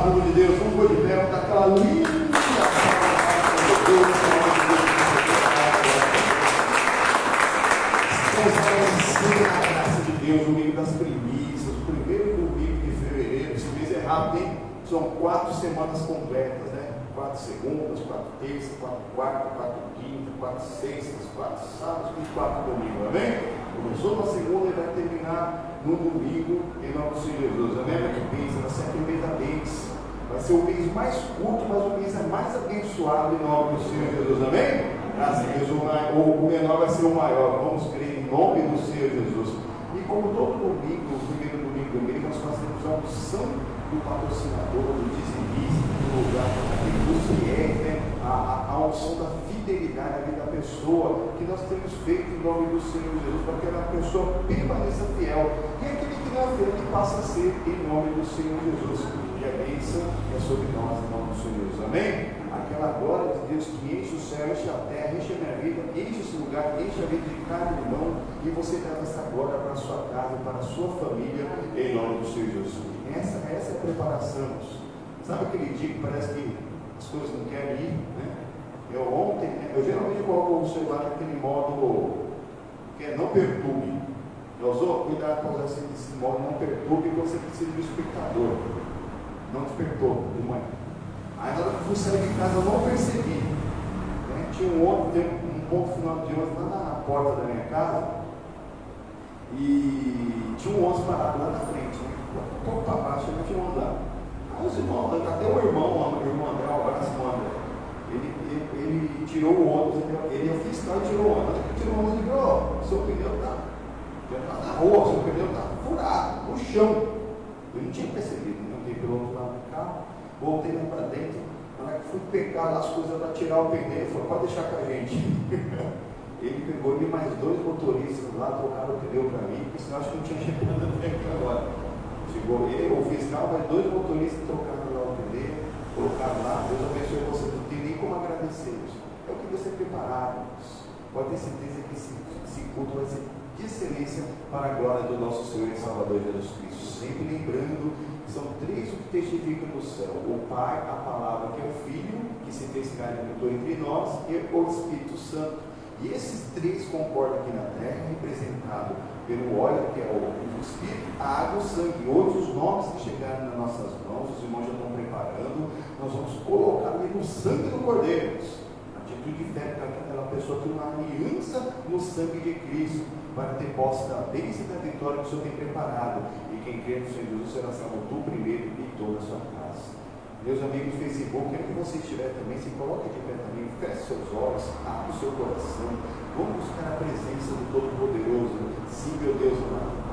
povo de Deus, vamos pôr de pé, vamos dar aquela linda a graça de Deus, domingo das primícias, o primeiro domingo de fevereiro. Esse mês é rápido, hein? São 4 semanas completas, né? 4 segundas, 4 terças, 4 quartas, 4 quintas, 4 sextas, 4 sábados e 4 domingos, amém? Começou na segunda e vai terminar no domingo, em nome do Senhor Jesus, amém? Para que pensa, vai ser aquele mês da bênção. Vai ser o mês mais curto, mas o mês é mais abençoado em nome do Senhor Jesus, amém? Graças a Deus, o menor vai ser o maior, vamos crer em nome do Senhor Jesus. E como todo domingo, o primeiro domingo do mês, nós fazemos a unção do patrocinador, do dizimista, do lugar dos fiéis, né? A unção da fidelidade ali da pessoa, que nós temos feito em nome do Senhor Jesus, para que a pessoa permaneça fiel. E aquele que não é fiel, que passa a ser em nome do Senhor Jesus. E a bênção é sobre nós, em nome do Senhor Jesus, amém? Aquela glória de Deus que enche o céu, enche a terra, enche a minha vida, enche esse lugar, enche a vida de cada irmão, e você traz essa glória para a sua casa, para a sua família, em nome do Senhor Jesus. Essa é a preparação. Sabe aquele dia que parece que as coisas não querem ir, né? Eu geralmente coloco o celular naquele modo que é não perturbe. Já usou? Cuidado para usar esse modo não perturbe, porque você precisa de um espectador. Não despertou de manhã. Aí na hora que eu fui sair de casa eu não percebi, né? Tinha um ponto final de ônibus lá na porta da minha casa e tinha um ônibus parado lá na frente, né? Um pouco para baixo, eu tinha um ônibus lá. Aí os irmãos, até o irmão André, o abraço André, ele tirou o ônibus, ele é fiscal e tirou o ônibus. Ele tirou o ônibus e falou: seu pneu está na rua, seu pneu está furado, no chão. Eu não tinha percebido, não tem piloto lá no carro. Voltei lá para dentro. Na hora que fui pegar lá as coisas para tirar o pneu, ele falou: pode deixar com a gente. Ele pegou e mais 2 motoristas lá, trocaram o pneu para mim, porque senão acho que não tinha chegado até aqui agora. Chegou ele, o fiscal, mas 2 motoristas trocaram lá o pneu, colocaram lá. Deus abençoe você, não tem nem como agradecer. É o que você preparado. Pode ter certeza que esse culto vai ser de excelência para a glória do nosso Senhor e Salvador Jesus Cristo. Sempre lembrando que são 3 o que testificam no céu: o Pai, a palavra que é o Filho, que se fez carne e habitou entre nós, e o Espírito Santo. E esses 3 concordam aqui na terra, representado pelo óleo, que é o Espírito, a água, o sangue. Hoje os nomes que chegaram nas nossas mãos, os irmãos já estão preparando, nós vamos colocar ali no sangue do Cordeiro. Atitude de fé para aquela pessoa ter uma aliança no sangue de Cristo, para ter posse da bênção e da vitória que o Senhor tem preparado. E quem crê no Senhor Jesus será salvo do primeiro e toda a sua casa. Meus amigos do Facebook, quero que você estiver também, se coloque de pé também, feche seus olhos, abra o seu coração, vamos buscar a presença do Todo-Poderoso. Sim, meu Deus amado,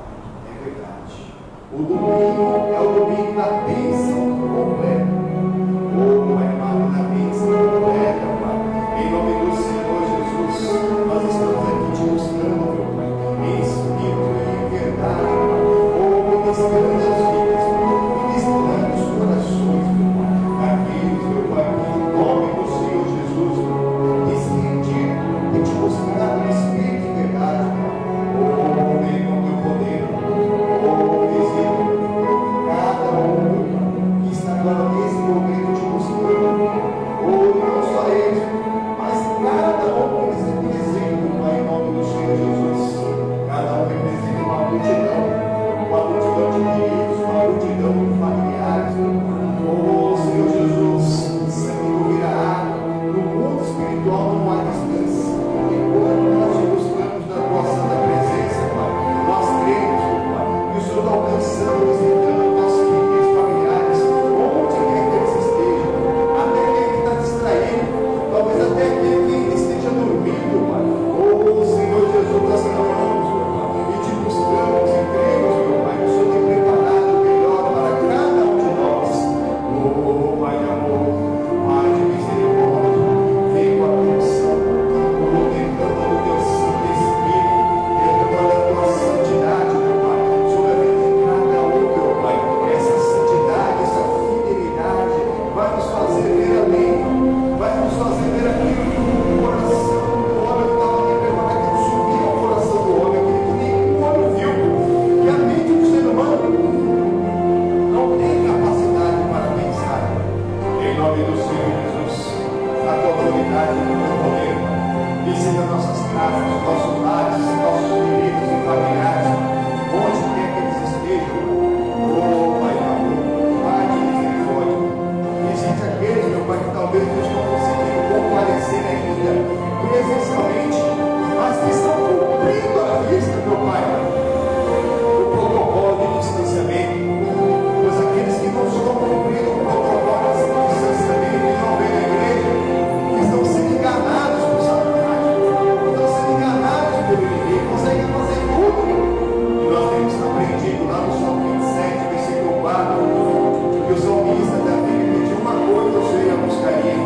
é verdade. O domingo é o domingo da bênção completa. Oh, amado, da bênção completa, Pai. Em nome do Senhor Jesus, nós estamos aqui te buscando, meu Pai, em espírito e em verdade, Pai. Oh, ministrando as vidas, ministrando os corações, meu Pai. Aqueles, meu Pai, em nome do Senhor Jesus, que se rendiram e te buscaram em espírito e verdade, Pai. Oh, vem com teu poder. Oh, visita cada um, meu Pai, que está agora nesse momento te buscando. Oh, não só eles, mas cada um que eles representam, Pai, em nome do Senhor Jesus. Cada um representa uma multidão de queridos, uma multidão de familiares. Oh, Senhor Jesus, sangue não vira água, no mundo espiritual não há distância. Enquanto nós te buscamos na tua santa presença, Pai, nós cremos, Pai, que o Senhor está alcançando, visitando nossos queridos familiares, onde quer que eles estejam, até aquele que está distraído, talvez até aquele que ainda esteja dormindo, Pai. Oh, Senhor Jesus, nós clamamos, meu Pai, e te buscamos e cremos, meu Pai, que o Senhor tem preparado o melhor para cada um de nós. Oh, Pai de amor, Pai de misericórdia, vem com a atenção, oh, derrama o teu santo Espírito, derrama a tua santidade, meu Pai, sobre a vida de cada um, meu nossas casas, nos nossos lares, nossos queridos e familiares, onde quer que eles estejam. Oh, Pai amor, Pai de misericórdia. Existem aqueles, meu Pai, que talvez não estão conseguindo comparecer ainda presencialmente, mas que estão cumprindo a vista, meu Pai, o protocolo de distanciamento. Pois aqueles que não estão cumprindo o protocolo de distanciamento e não vêm na igreja, estão sendo enganados por Satanás, estão sendo enganados pelo inimigo, conseguem fazer tudo. E nós temos aprendido lá no Salmo 27, versículo 4, que o salmista Davi pediu uma coisa ao Senhor e buscaria,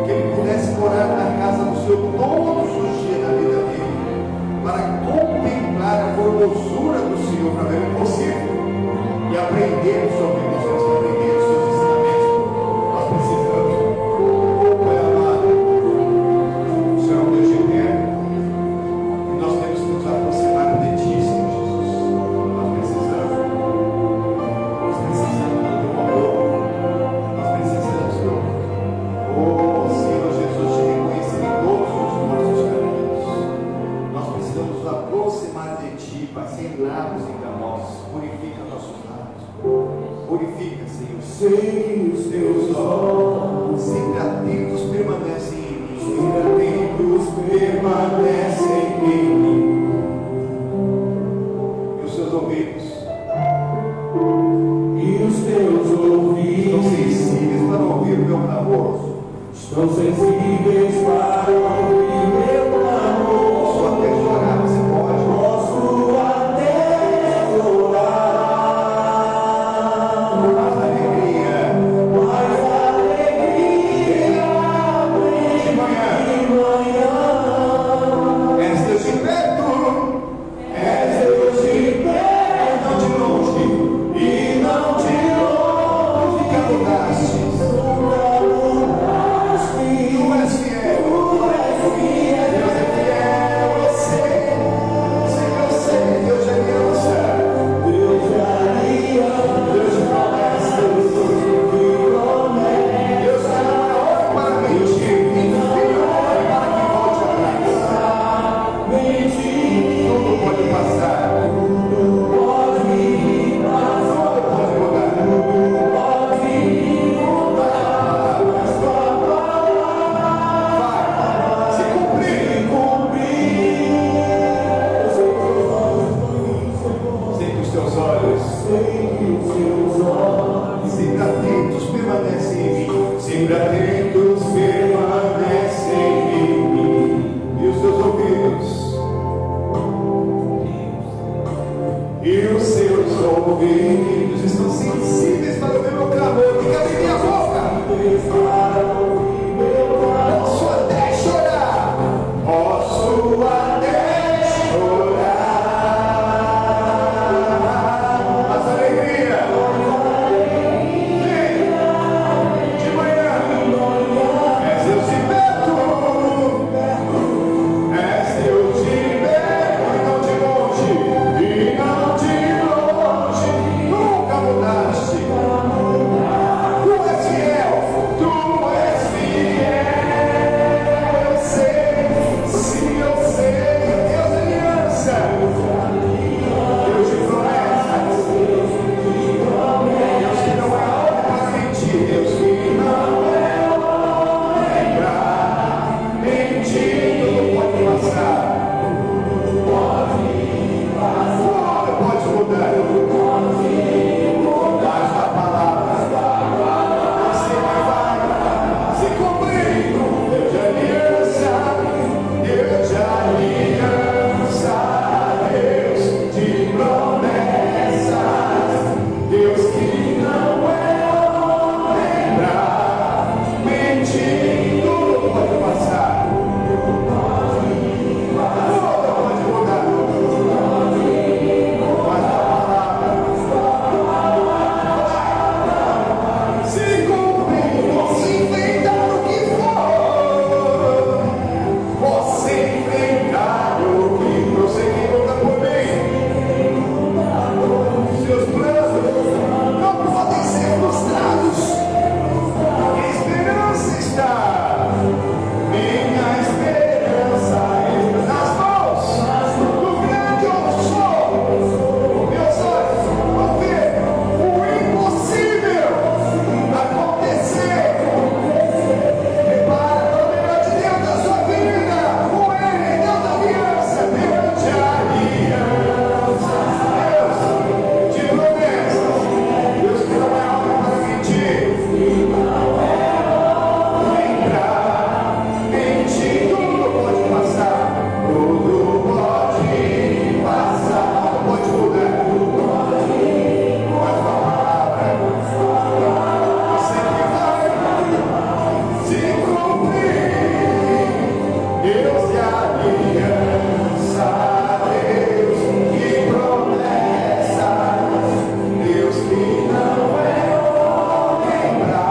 que ele pudesse morar na casa do Senhor todos os dias da vida dele, para contemplar a formosura do Senhor, para ver o impossível e aprender sobre nós temos que aprender os seus ensinamentos. Nós precisamos, Pai amado, o Senhor é um Deus eterno, e nós temos que nos aproximar de Ti, Senhor Jesus. Nós precisamos do Teu amor, nós precisamos, Senhor, Senhor Jesus, te reconhecer em todos os nossos caminhos. Nós precisamos nos aproximar de Ti, Pai, sem lábios enganosos. Purifica nossos lábios, purifica, Senhor. Sei os Teus olhos sempre atentos permanecem em mim, sempre atentos permanecem em mim. E os Seus ouvidos, estão sensíveis para ouvir o meu clamor. Estão sensíveis para ouvir meu clamor. Posso até chorar, você pode. Posso até chorar, Mas alegria vem de manhã. aliança, Deus de promessas, Deus que não é homem pra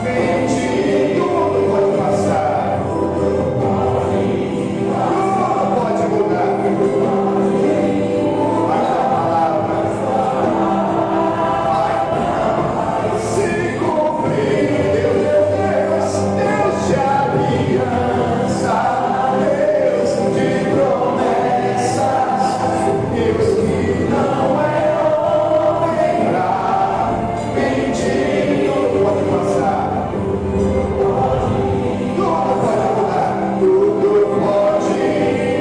mentir. Tudo pode passar, tudo pode mudar, mas a palavra vai se cumprir. Deus de aliança, Deus de promessas, Deus que não é homem pra mentir. Tudo pode passar, tudo pode mudar, tudo pode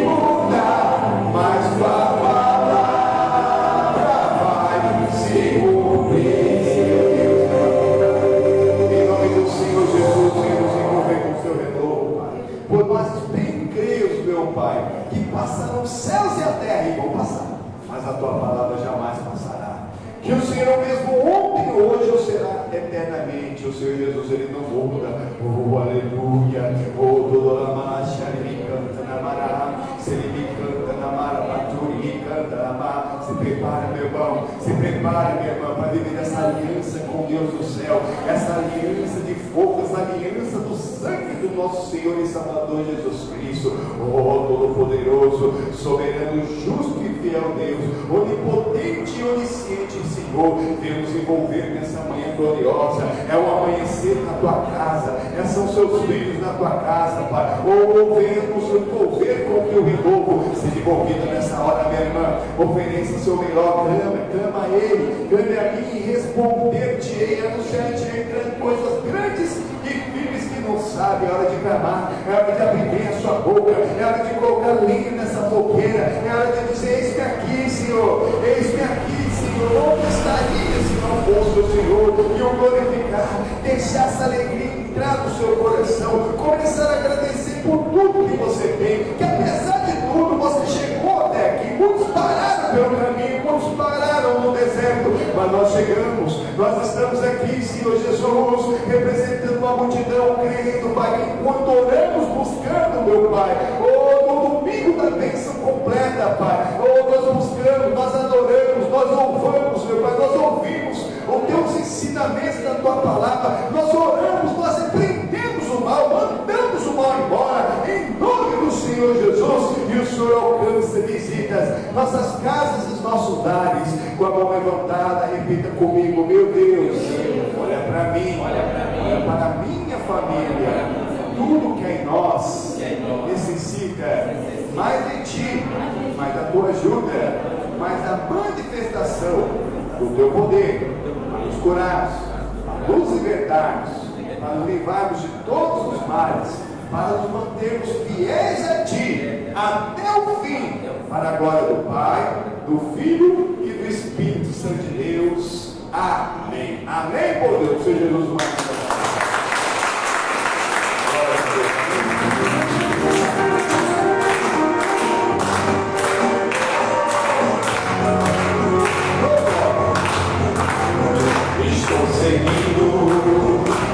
mudar, mas tua palavra vai se cumprir. Em nome do Senhor Jesus, Senhor, nos envolver com o seu renovo, Pai. Por nós bem cremos, meu Pai, que passarão os céus e a terra e vão passar, mas a tua palavra jamais passará. Que o Senhor mesmo ontem, hoje, ou será eternamente. O Senhor Jesus, Ele não muda. Oh, aleluia. Oh, Dodoramacha, Ele me canta na Mará. Se Ele me canta na Mara, Baturi, me canta na Mar. Se prepara, meu irmão. Se prepara, minha irmã, para viver essa aliança com Deus do céu. Essa aliança de fogo, essa aliança do sangue do nosso Senhor e Salvador Jesus Cristo. Oh, Todo-Poderoso, soberano, justo e fiel Deus, onipotente e onisciente Senhor, vem nos envolver nessa manhã gloriosa. É o amanhecer na tua casa, são seus filhos na tua casa, Pai. Ou venha nos envolver com o teu renovo. Seja envolvida nessa hora, minha irmã. Ofereça o seu melhor, clama a Ele, clame a mim e responder-te-ei, anunciar-te-ei coisas grandes e firmes que não sabe. É hora de clamar, é hora de abrir bem a sua boca, é hora de colocar linha nessa fogueira, é hora de dizer: eis-me aqui, Senhor, eis-me aqui, Senhor. Onde estaria se não fosse o Senhor? E o glorificar, deixar essa alegria entrar no seu coração, começar a agradecer por tudo que você tem, que apesar de tudo você chegou até aqui. Muitos pararam pelo caminho, muitos pararam no deserto, mas nós chegamos, nós estamos aqui, Senhor Jesus, representando uma multidão, crendo, Pai, enquanto oramos, buscando, meu Pai, no domingo da bênção completa, Pai, nós buscamos, nós adoramos, nós louvamos, meu Pai, nós ouvimos os teus ensinamentos da tua palavra, nós oramos, nós repreendemos o mal, mandamos o mal embora, em nome do Senhor Jesus, e o Senhor alcança visitas nossas casas e os nossos lares, com a mão levantada. Repita comigo: meu Deus, olha para mim, olha para a minha família, tudo que é em nós necessita mais de ti, mais da tua ajuda, mais da manifestação do teu poder, para nos curarmos, para nos libertarmos, para nos livrarmos de todos os males, para nos mantermos fiéis a ti até o fim, para a glória do Pai, do Filho e do Espírito Santo de Deus. Amém. Amém, por Deus. Seja Jesus uma vez. Estou seguindo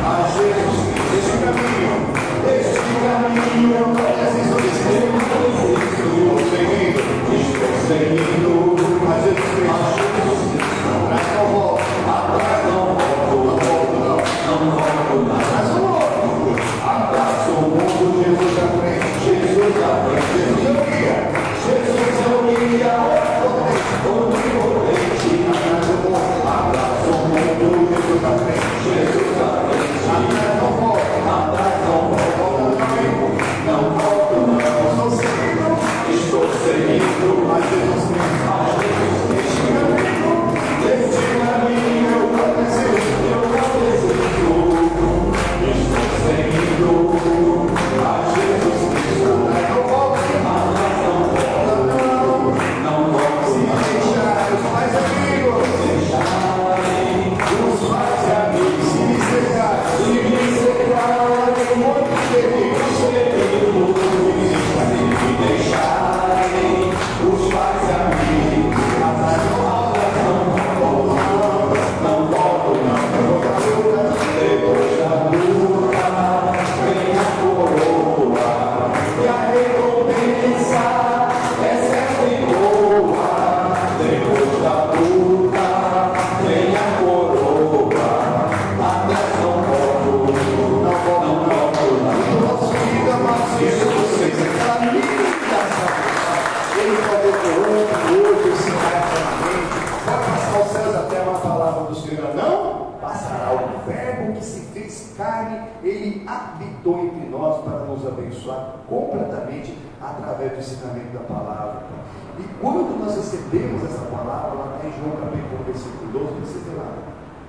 a Jesus, este caminho, estou seguindo a Jesus Cristo. Atrás não volto, não volto. abençoar completamente através do ensinamento da palavra. E quando nós recebemos essa palavra, lá está em João capítulo 1, versículo 12, precisa ir lá.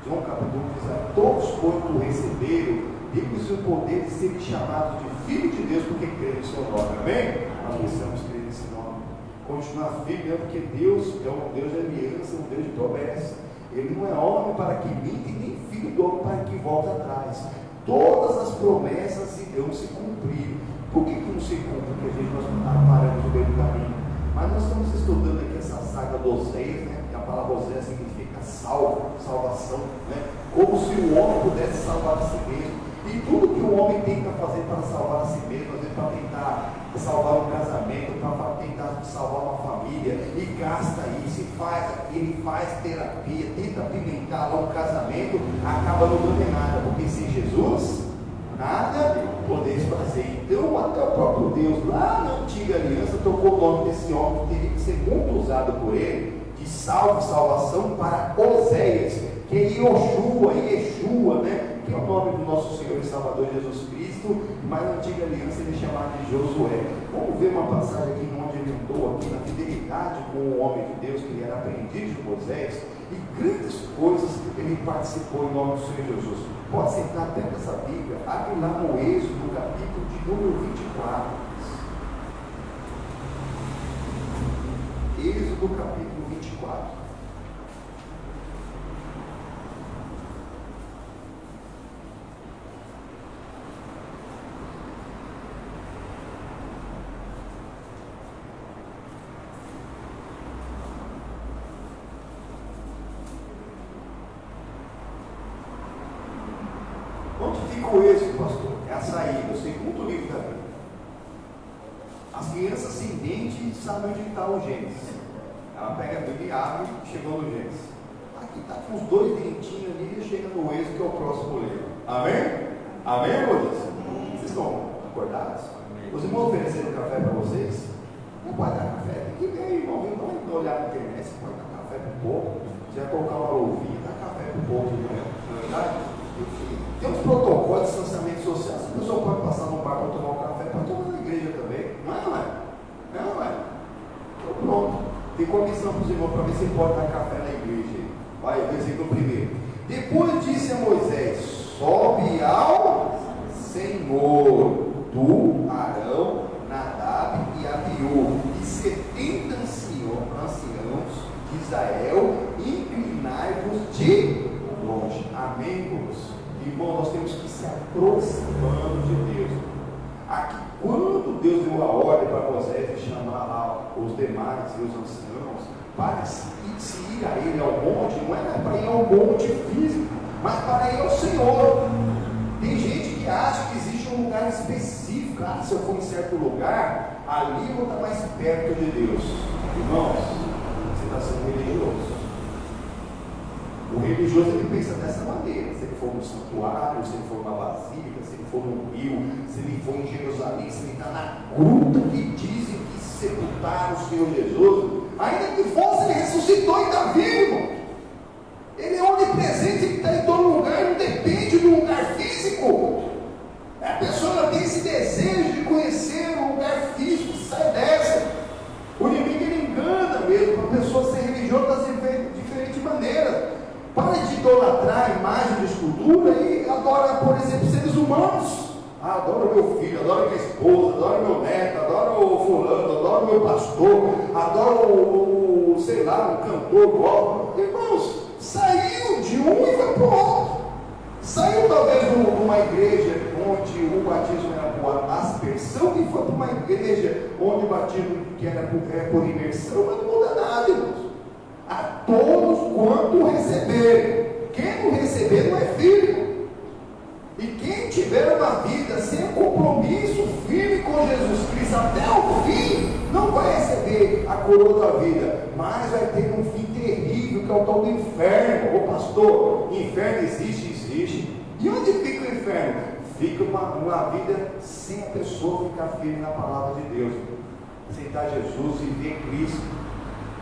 João capítulo 1 diz: a todos quanto receberam, deu-lhes o poder de serem chamados de filhos de Deus, porque creem no seu nome. Amém? Nós precisamos crer nesse nome. Continuar firme, porque Deus é um Deus de aliança, um Deus de promessa. Ele não é homem para que minta, nem filho do homem para que volte atrás. Todas as promessas de Deus se cumpriram. Por que não se cumpre? Porque a gente nós paramos no meio do caminho. Mas nós estamos estudando aqui essa saga do Oséias, né? A palavra Oséias significa salvação, né? Como se o homem pudesse salvar a si mesmo. E tudo que o homem tenta fazer para salvar a si mesmo, às vezes para tentar salvar um casamento, para tentar salvar uma família, e gasta isso, ele faz terapia, tenta apimentar lá um casamento, acaba não dando nada, porque sem Jesus, nada podeis fazer. Então, até o próprio Deus, lá na antiga aliança, trocou o nome desse homem, que teria que ser muito usado por ele, de salvação, para Oséias, que é Yeshua, né? Que é o nome do nosso Senhor e Salvador Jesus Cristo, mas na antiga aliança ele é chamado de Josué. Vamos ver uma passagem aqui onde ele andou aqui na fidelidade com o homem de Deus, que ele era aprendiz de Moisés, e grandes coisas ele participou em nome do Senhor Jesus. Pode sentar até nessa Bíblia, abre lá no Êxodo, no capítulo de número 24. Êxodo, capítulo 24. Onde fica o êxodo, pastor? É a saída, o segundo livro da Bíblia. As crianças sem dente sabem onde está o Gênesis. Ela pega a Bíblia e abre e chegou no Gênesis. Aqui está com os dois dentinhos ali e chega no êxodo, que é o próximo livro. Amém? Amém, irmãos? Vocês estão acordados? Os irmãos ofereceram café para vocês? Não pode dar café? Tem que ver, irmão. Não olhar na internet, você pode dar café para o povo. Você vai colocar uma louvinha, dá café para o povo de manhã. Não é verdade? Tem uns protocolos de distanciamento social. A pessoa pode passar no bar para tomar um café, para tomar na igreja também. Não é? Então pronto. Ficou a missão para os irmãos, para ver se pode dar café na igreja. Vai, o versículo primeiro. Depois disse a Moisés: sobe ao Senhor, tu, Arão, Nadab e Abiú, e 70 anciãos de Israel, inclinai-vos de longe. Amém, irmãos? Irmão, nós temos que se aproximando de Deus. Aqui, quando Deus deu a ordem para Moisés de chamar lá os demais e os anciãos para se ir a ele ao monte, não era para ir ao monte físico, mas para ir ao Senhor. Tem gente que acha que existe um lugar específico. Se eu for em certo lugar, ali eu vou estar mais perto de Deus. Irmãos, você está sendo religioso. O religioso ele pensa dessa maneira: se ele for no santuário, se ele for na basílica, se ele for no rio, se ele for em Jerusalém, se ele está na gruta que dizem que sepultaram o Senhor Jesus, ainda que fosse, ele ressuscitou e está vivo. Ele é onipresente, ele está em todo lugar, não depende do lugar físico. A pessoa tem esse desejo de conhecer um lugar físico, sai dessa. O inimigo ele engana mesmo, para a pessoa ser religiosa das diferentes maneiras. Para de idolatrar a imagem de escultura e adora, por exemplo, seres humanos. Adoro meu filho, adoro minha esposa, adoro meu neto, adoro o fulano, adoro meu pastor, adoro o sei lá, um cantor gospel. Irmãos, saiu de um e foi para o outro. Saiu talvez de uma igreja onde o batismo era por aspersão e foi para uma igreja onde o batismo que era por imersão, mas não muda nada, irmãos. A todos quanto receberem. Quem não receber não é filho. E quem tiver uma vida sem compromisso firme com Jesus Cristo até o fim, não vai receber a coroa da vida, mas vai ter um fim terrível, que é o tal do inferno. Ô pastor, inferno existe. E onde fica o inferno? Fica uma vida sem a pessoa ficar firme na palavra de Deus, aceitar Jesus e ver Cristo,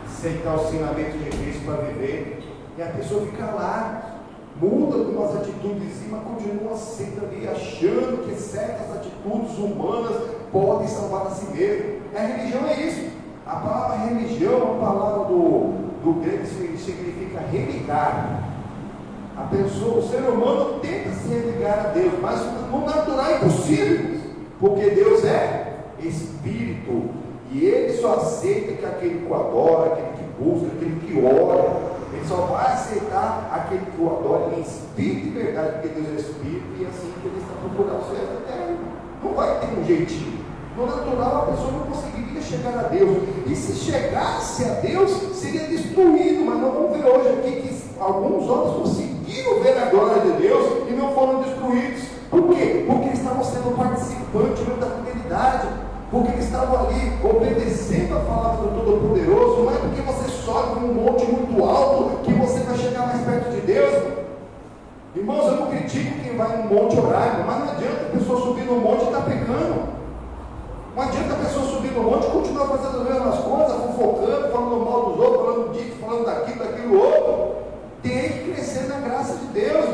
aceitar o ensinamento de Cristo para viver, e a pessoa fica lá, muda algumas atitudes, mas continua sempre ali, achando que certas atitudes humanas podem salvar a si mesmo. A religião é isso. A palavra religião, a palavra do grego significa religar. A pessoa, o ser humano tenta se religar a Deus, mas no natural é impossível, porque Deus é Espírito, e Ele só aceita que aquele que o adora, aquele que busca, aquele que ora. Ele só vai aceitar aquele que o adora em espírito e verdade, porque Deus é Espírito, e assim que Ele está procurando o céu eterno. Não vai ter um jeitinho. No natural a pessoa não conseguiria chegar a Deus, e se chegasse a Deus seria destruído. Mas nós vamos ver hoje aqui que alguns homens conseguiram ver a glória de Deus e não foram destruídos. Por quê? Porque eles estavam sendo participantes da fidelidade, porque eles estavam ali obedecendo a palavra do Todo-Poderoso. Não é porque você sobe num monte muito alto que você vai chegar mais perto de Deus. Irmãos, eu não critico quem vai num monte orar, mas não adianta a pessoa subir no monte e estar pecando. Não adianta a pessoa subir no monte e continuar fazendo as mesmas coisas, fofocando, falando mal dos outros, falando disso, falando daquilo outro. Tem que crescer na graça de Deus.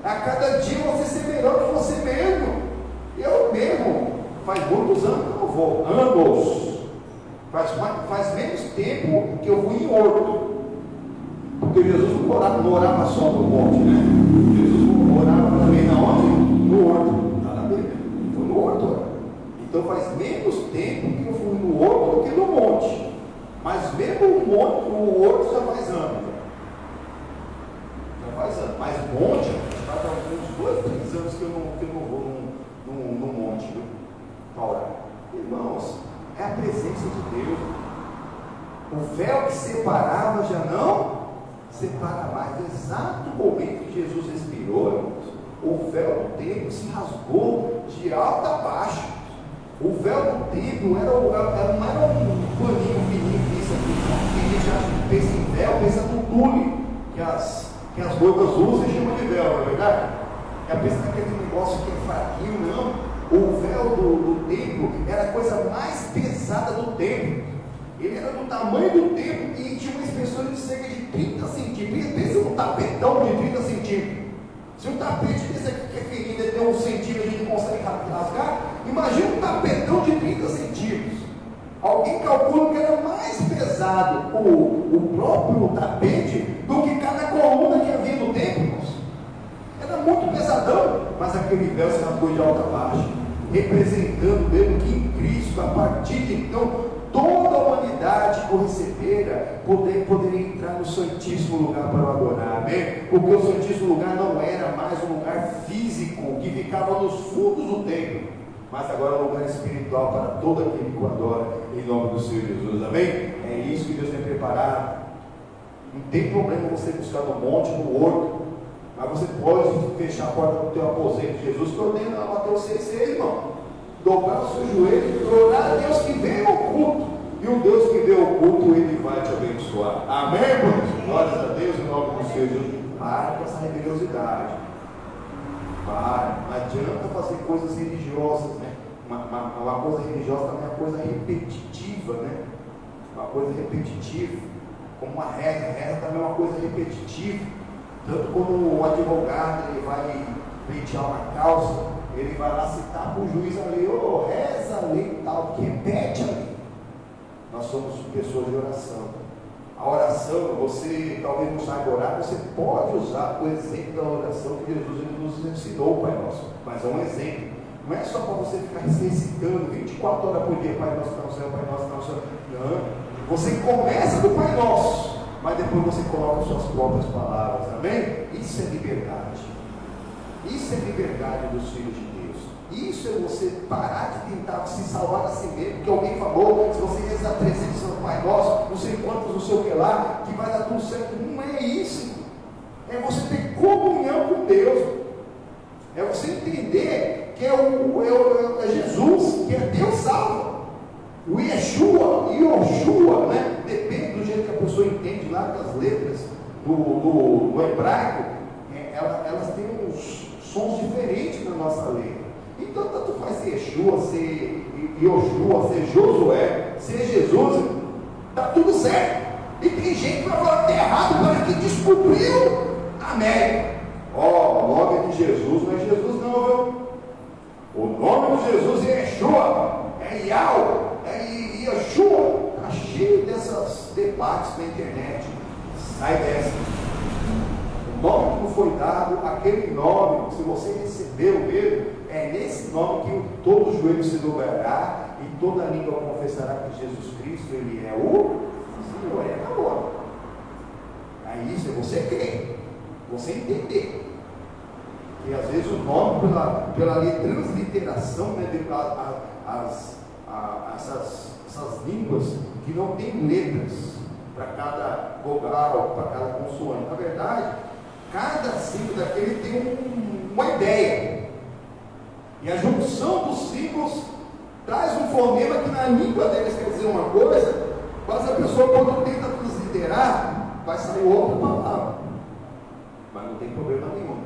A cada dia você ser melhor que você mesmo. Eu mesmo, faz muitos anos que eu vou, faz menos tempo que eu fui em Horto. Porque Jesus não orava só no monte, né? Jesus orava também na onde? No Horto. Está na Bíblia. Foi no Horto. Então faz menos tempo que eu fui no Horto do que no monte. Mas mesmo o Horto já faz anos. Mas monte, está uns 2, 3 anos que eu não vou no monte, viu? Ora, irmãos, é a presença de Deus. O véu que separava já não separa mais. No exato momento que Jesus expirou, irmãos, o véu do templo se rasgou de alto a baixo. O véu do templo não era um paninho fininho, isso aqui. Quem a gente já pensa em véu, pensa no tule que as noivas usam e chamam de véu, não é verdade? Já pensa naquele negócio que é fraquinho, não. O véu do templo era a coisa mais pesada do templo. Ele era do tamanho do templo e tinha uma espessura de cerca de 30 centímetros. Pensa num tapetão de 30 centímetros. Se um tapete desse aqui que é ferido e tem 1 centímetro, a gente consegue rasgar. Imagina um tapetão de 30 centímetros. Alguém calcula que era mais pesado o próprio tapete do que cada coluna que havia no templo. Era muito pesadão, mas aquele véu se rasgou de alta a baixo, representando mesmo que em Cristo, a partir de então, toda a humanidade que o recebera poderia entrar no Santíssimo Lugar para o adorar, amém? Porque o Santíssimo Lugar não era mais um lugar físico que ficava nos fundos do templo, mas agora é um lugar espiritual para todo aquele que o adora, em nome do Senhor Jesus, amém? É isso que Deus tem preparado. Não tem problema você buscar no monte, no horto, mas você pode fechar a porta do teu aposento. Jesus te ordena lá, Mateus 6,6, irmão. Dobrar o seu joelho e orar a Deus que vem ao culto. E o Deus que vê ao culto, Ele vai te abençoar. Amém, irmãos? Glórias a Deus, em nome do Senhor Jesus. Para com essa religiosidade. Para. Não adianta fazer coisas religiosas, né? Uma coisa religiosa também é uma coisa repetitiva, né? Uma coisa repetitiva. Como uma reza. A reza também é uma coisa repetitiva. Tanto como o advogado, ele vai pleitear uma causa, ele vai lá citar para o juiz a lei, reza a lei tal, que repete a lei. Nós somos pessoas de oração. A oração, você talvez não saiba orar, você pode usar o exemplo da oração que Jesus nos ensinou, Pai Nosso. Mas é um exemplo. Não é só para você ficar recitando 24 horas por dia, Pai Nosso, Pai Nosso, Pai Nosso, Pai Nosso. Não. Você começa do Pai Nosso, mas depois você coloca suas próprias palavras, amém? Isso é liberdade. Isso é liberdade dos filhos de Deus. Isso é você parar de tentar se salvar a si mesmo, porque alguém falou, se você rezar 300 no Pai Nosso, não sei quantos, não sei o que lá, que vai dar tudo certo. Não é isso. É você ter comunhão com Deus. É você entender que é Jesus, que é Deus salva. O Yoshua, né? Depende do jeito que a pessoa entende lá das letras do hebraico, elas têm uns sons diferentes na nossa letra. Então, tanto faz ser Yeshua, ser Yoshua, ser Josué, ser Jesus, está tudo certo. E tem gente que vai falar que é errado para quem descobriu a América. O nome de Jesus não é Jesus, não, viu? O nome de Jesus é Yeshua. Elial, e Yeshua. Está cheio desses debates na internet. Sai dessa. O nome que não foi dado, aquele nome, se você recebeu mesmo, é nesse nome que todo joelho se dobrará e toda língua confessará que Jesus Cristo, Ele é o Senhor. É acabou. Aí isso é você crer, você entender. E às vezes o nome, pela transliteração, né, essas línguas que não tem letras para cada vogal, para cada consoante. Na verdade, cada símbolo daquele tem uma ideia. E a junção dos símbolos traz um fonema que na língua deles quer dizer uma coisa, mas a pessoa, quando tenta transliterar, vai sair outra palavra. Mas não tem problema nenhum.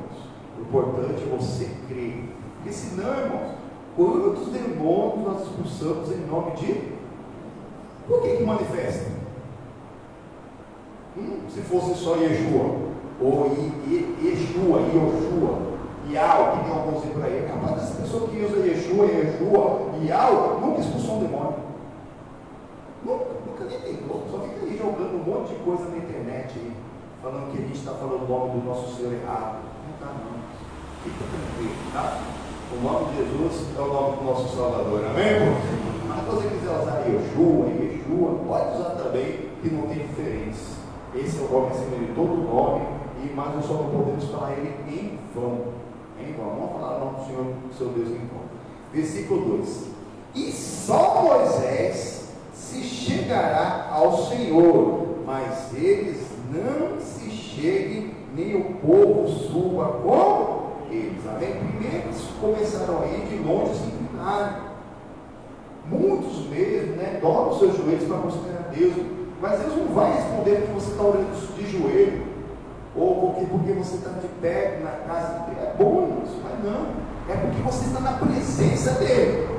O importante é você crer. Porque senão, irmãos, quantos demônios nós expulsamos em nome de... Por que manifesta? Se fosse só Yeshua, ou Yeshua, Yoshua, Yao, que tem alguns por aí, é capaz dessa pessoa que usa Yeshua, Yao, nunca expulsou um demônio. Nunca nem tentou, só fica aí jogando um monte de coisa na internet aí, falando que a gente está falando o nome do nosso Senhor errado. Não está não. Fica tranquilo, tá? O nome de Jesus é o nome do nosso Salvador, amém? Mas se você quiser usar Yeshua, pode usar também, que não tem diferença. Esse é o nome acima de todo nome, mas nós só não podemos falar ele em vão. Em vão. Vamos falar o nome do Senhor, seu Deus, em vão. Versículo 2: E só Moisés se chegará ao Senhor, mas eles não se cheguem, nem o povo suba com eles. Amém? Primeiro eles começaram a ir de longe se inclinarem. Muitos mesmo, né, dobram os seus joelhos para mostrar a Deus, mas Deus não vai responder porque você está orando de joelho, ou porque você está de pé na casa dele. É bom isso, mas não. É porque você está na presença dele.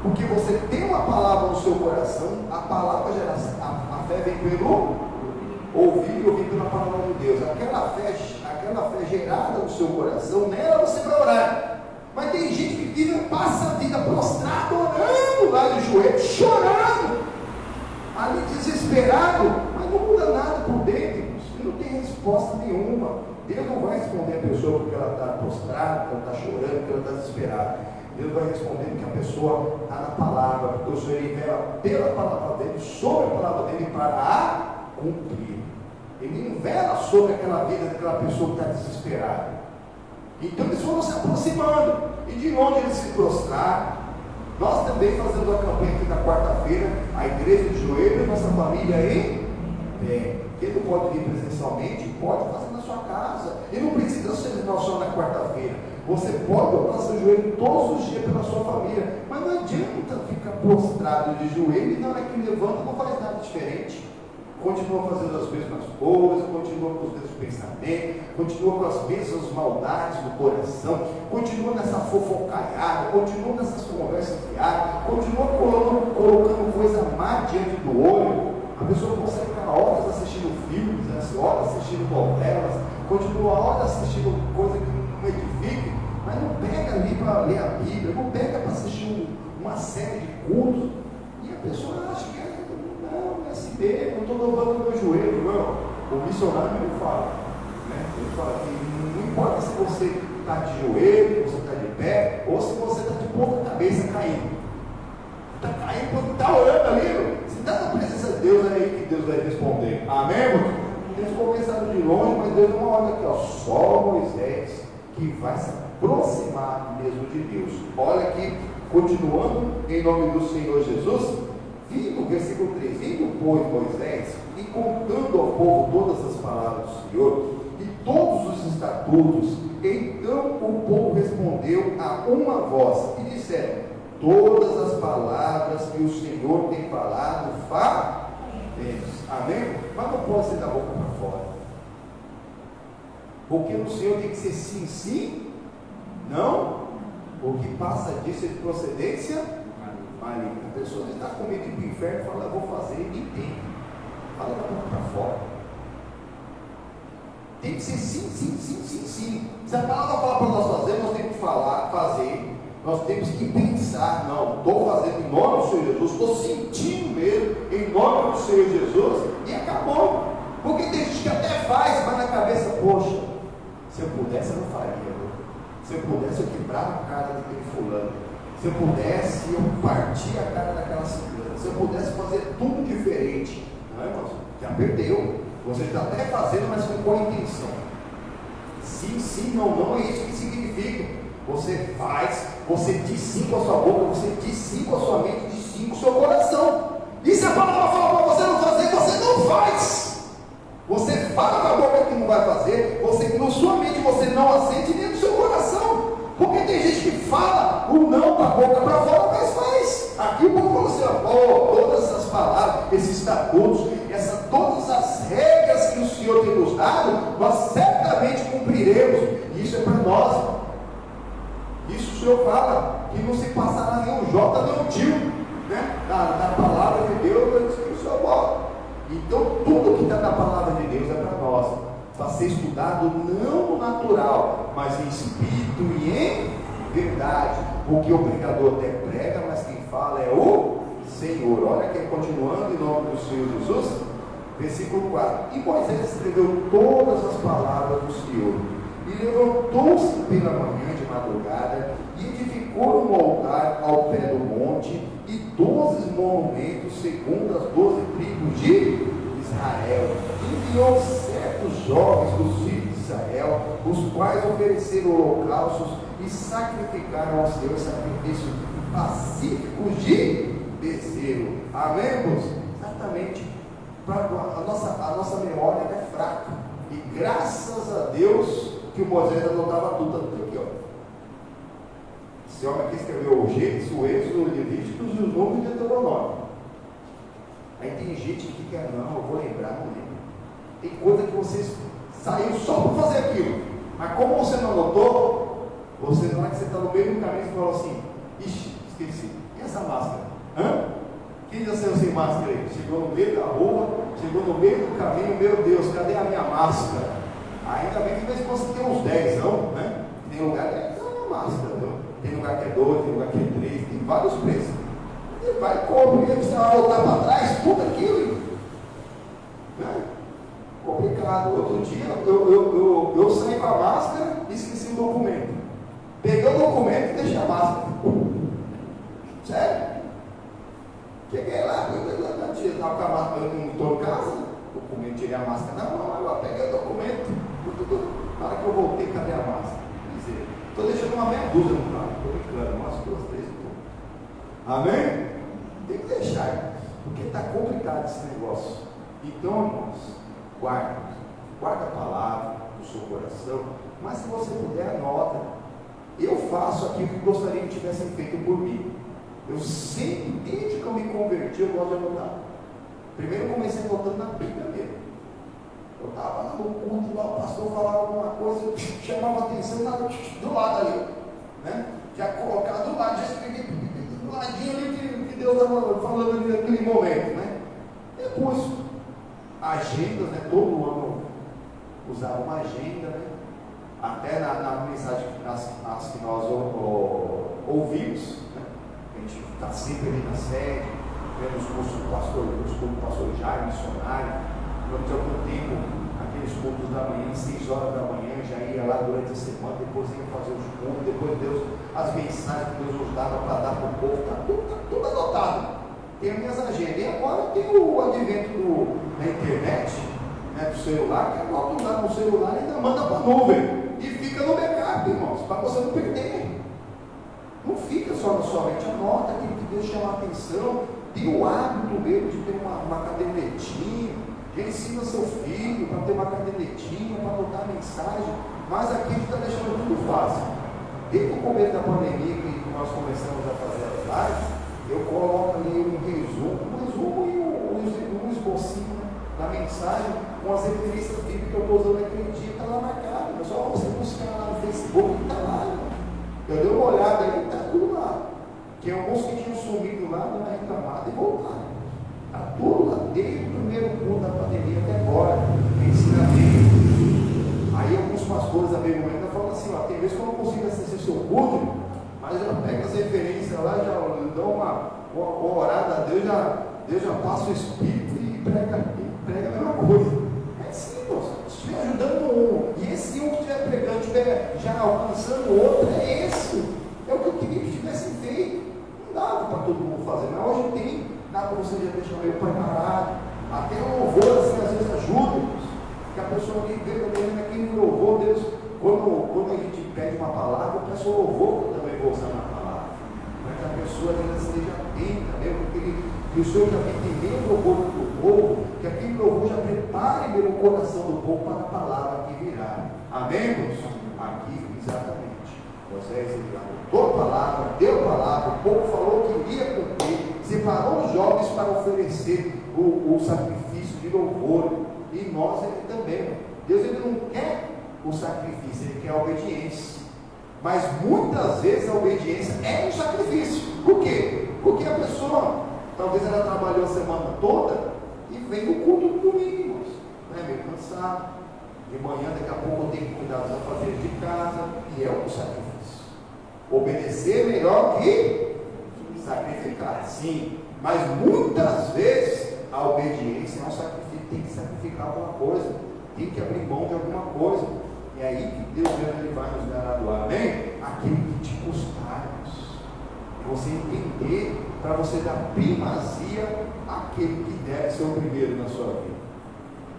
Porque você tem uma palavra no seu coração, a palavra geração, a fé vem pelo ouvir e ouvir pela palavra de Deus. Aquela fé gerada no seu coração, nela você vai orar. Mas tem gente que passa a vida prostrado, orando lá de joelho, chorando, ali desesperado, mas não muda nada por dentro, e não tem resposta nenhuma. Deus não vai responder a pessoa porque ela está prostrada, porque ela está chorando, porque ela está desesperada. Deus vai responder porque a pessoa está na palavra, porque o Senhor revela pela palavra dele, sobre a palavra dele, para a cumprir. Ele revela sobre aquela vida daquela pessoa que está desesperada. Então eles foram se aproximando, e de onde eles se prostraram. Nós também fazemos a campanha aqui na quarta-feira, a igreja de joelho, nossa família em pé. Quem não pode vir presencialmente, pode fazer na sua casa, e não precisa ser só na quarta-feira. Você pode dobrar seu joelho todos os dias pela sua família, mas não adianta ficar prostrado de joelho e na hora que levanta não faz nada diferente. Continua fazendo as mesmas coisas, continua com os mesmos pensamentos, continua com as mesmas maldades no coração, continua nessa fofocaiada, continua nessas conversas fiadas, continua colocando coisa má diante do olho. A pessoa consegue ficar horas assistindo filmes, horas assistindo novelas, continua horas assistindo coisa que não edifique, mas não pega ali para ler a Bíblia, não pega para assistir uma série de cultos, e a pessoa acha que não é assim mesmo, eu estou dobrando meu joelho, irmão. O missionário me fala, né? Ele fala que não importa se você está de joelho, se você está de pé, ou se você está de ponta cabeça caindo. Está caindo quando está orando ali, irmão. Se está na presença de Deus, é aí que Deus vai responder. Amém, irmão? Eles começaram de longe, mas Deus não olha aqui, ó, só Moisés que vai se aproximar mesmo de Deus. Olha aqui, continuando em nome do Senhor Jesus. Vindo, versículo 3, vindo, pois, Moisés, e contando ao povo todas as palavras do Senhor, e todos os estatutos, então o povo respondeu a uma voz, e disseram: todas as palavras que o Senhor tem falado, faremos. Amém? Mas não pode ser da boca para fora. Porque no Senhor tem que ser sim, sim, não. O que passa disso é de procedência maligna. A pessoa está com medo de ir para o inferno e fala: eu vou fazer, e nem tem. Fala da boca para fora. Tem que ser sim, sim, sim, sim, sim. Se a palavra fala para nós fazer, nós temos que falar, fazer. Nós temos que pensar, não, estou fazendo em nome do Senhor Jesus, estou sentindo mesmo em nome do Senhor Jesus, e acabou. Porque tem gente que até faz, mas na cabeça, poxa, se eu pudesse eu não faria. Se eu pudesse eu quebrava a cara daquele fulano. Se eu pudesse eu partia a cara daquela cigana. Se eu pudesse fazer tudo diferente. Não é, irmãos? Já perdeu. Você está até fazendo, mas com boa intenção. Sim, sim, não é isso que significa. Você faz, você diz sim com a sua boca, você diz sim com a sua mente, diz sim com o seu coração. E se a palavra fala para você não fazer, você não faz. Você fala com a boca que não vai fazer, você, na sua mente você não aceita nem no seu coração. Porque tem gente que fala o não com a boca para fora, mas faz. Aqui o povo falou assim, todas essas palavras, esses estatutos, todas as regras que o Senhor tem nos dado, nós certamente cumpriremos. E isso é para nós. Isso o Senhor fala, que não se passará nem um J nem um tio, né? Na palavra de Deus, que o Senhor bota. Então tudo que está na palavra de Deus é para nós, para ser estudado não no natural, mas em espírito e em verdade, porque o pregador até prega, mas quem fala é o Senhor. Olha aqui, continuando em nome do Senhor Jesus, versículo 4: e Moisés escreveu todas as palavras do Senhor, e levantou-se pela manhã de madrugada, e edificou um altar ao pé do monte, e 12 monumentos, segundo as 12 tribos de Israel. Enviou certos jovens dos filhos de Israel, os quais ofereceram holocaustos e sacrificaram ao Senhor sacrifícios pacíficos de bezerro. Amém, irmãos? Exatamente. A nossa memória é fraca. E graças a Deus que o Moisés anotava tudo aqui, ó. Esse homem aqui escreveu o Gênesis, o Êxodo, o Levíticos e os Números de Deuteronômio. Aí tem gente que quer, não, eu vou lembrar, não lembro. Tem coisa que você saiu só para fazer aquilo, mas como você não anotou, você não é que você está no meio do caminho e fala assim, ixi, esqueci, e essa máscara? Quem já saiu sem máscara aí? Chegou no meio da rua, chegou no meio do caminho, meu Deus, cadê a minha máscara? Ainda bem que minha esposa tem uns 10, não, né? Tem lugar que é uma máscara, viu? Tem lugar que é 2, tem lugar que é 3, tem vários preços. Ele vai e compra, e você vai voltar para trás, tudo aquilo. Né? Complicado. Outro dia eu saí com a máscara e esqueci o documento. Peguei o documento e deixei a máscara. Sério? Cheguei lá, eu estava com a máscara, eu não estou em casa, o documento, tirei a máscara na mão, agora peguei o documento. Na hora que eu voltei, cadê a máscara? Estou deixando uma meia dúzia no carro, estou brincando, umas 2, 3 e pouco. Amém? Tem que deixar, porque está complicado esse negócio. Então, irmãos, guarda a palavra no seu coração, mas se você puder, anota. Eu faço aquilo que gostaria que tivessem feito por mim. Eu sempre, desde que eu me converti, eu gosto de anotar. Primeiro eu comecei anotando na Bíblia mesmo. Eu estava lá no culto, lá o pastor falava alguma coisa, eu chamava atenção do lado ali, né? Já colocava do lado, já escrevi do ladinho ali que Deus estava falando ali naquele momento, né? Depois, agendas, né? Todo ano usava uma agenda, né? Até na mensagem as que nós ouvimos, né? A gente está sempre ali na sede, vendo os cursos do pastor Jair, missionário. Durante algum tempo, aqueles cultos da manhã, 6 horas da manhã, já ia lá durante a semana, depois ia fazer os cultos, depois Deus, as mensagens que Deus nos dava para dar para o povo, está tudo anotado. Tem as minhas agendas. E agora tem o advento da internet, né, do celular, que anota lá no celular e ainda manda para a nuvem. E fica no backup, irmãos, para você não perder. Não fica só na sua mente, anota aquilo que Deus chama a atenção, tem o hábito mesmo de ter uma cadernetinha. Ensina seu filho para ter uma cadernetinha, para anotar a mensagem, mas aqui a gente está deixando tudo fácil. Desde o começo da pandemia, que nós começamos a fazer as lives, eu coloco ali um resumo e um esbocinho, né, da mensagem, com as referências bíblicas que eu estou usando naquele dia, está lá marcado. É só você buscar lá no Facebook, está lá. Irmão. Eu dei uma olhada aí, está tudo lá. Tem alguns que tinham sumido lá, deu uma reclamada e voltaram. Está tudo lá, desde o primeiro culto da pandemia até agora, ensinamento. Aí alguns pastores amigos ainda falam assim, ó, tem vezes que eu não consigo assistir seu culto, mas já pega as referências lá, já dá uma orada a Deus, Deus já passa o Espírito e prega a mesma coisa. É assim, moço. Estiver ajudando um, e esse um que estiver pregando, estiver já alcançando o outro, é esse. É o que eu queria que tivessem feito. Não dava para todo mundo fazer, mas hoje tem, dá para você já deixar meio preparado. Até o louvor, assim, às vezes ajuda, que a pessoa que vê também naquele louvor, Deus, quando a gente pede uma palavra, eu peço o louvor que eu também vou usar na palavra, para que a pessoa ainda esteja atenta, né? Que o Senhor já entendeu o louvor do povo, que aquele louvor já prepare meu coração do povo para a palavra que virá. Amém, irmãos? Aqui, exatamente. Moisés, ele deu palavra, o povo falou que iria cumprir, separou os jovens para oferecer o sacrifício de louvor, e nós ele também. Deus ele não quer o sacrifício, ele quer a obediência. Mas muitas vezes a obediência é um sacrifício. Por quê? Porque a pessoa, talvez ela trabalhou a semana toda e vem no culto do domingo, né? Meio cansado. De manhã, daqui a pouco eu tenho que cuidar dos afazeres de casa, e é um sacrifício. Obedecer é melhor que sacrificar, sim. Mas muitas vezes a obediência é um sacrifício, tem que sacrificar alguma coisa, tem que abrir mão de alguma coisa. E aí que Deus ele vai nos graduar, amém? Aquilo que te custar, você entender, para você dar primazia àquele que deve ser o primeiro na sua vida.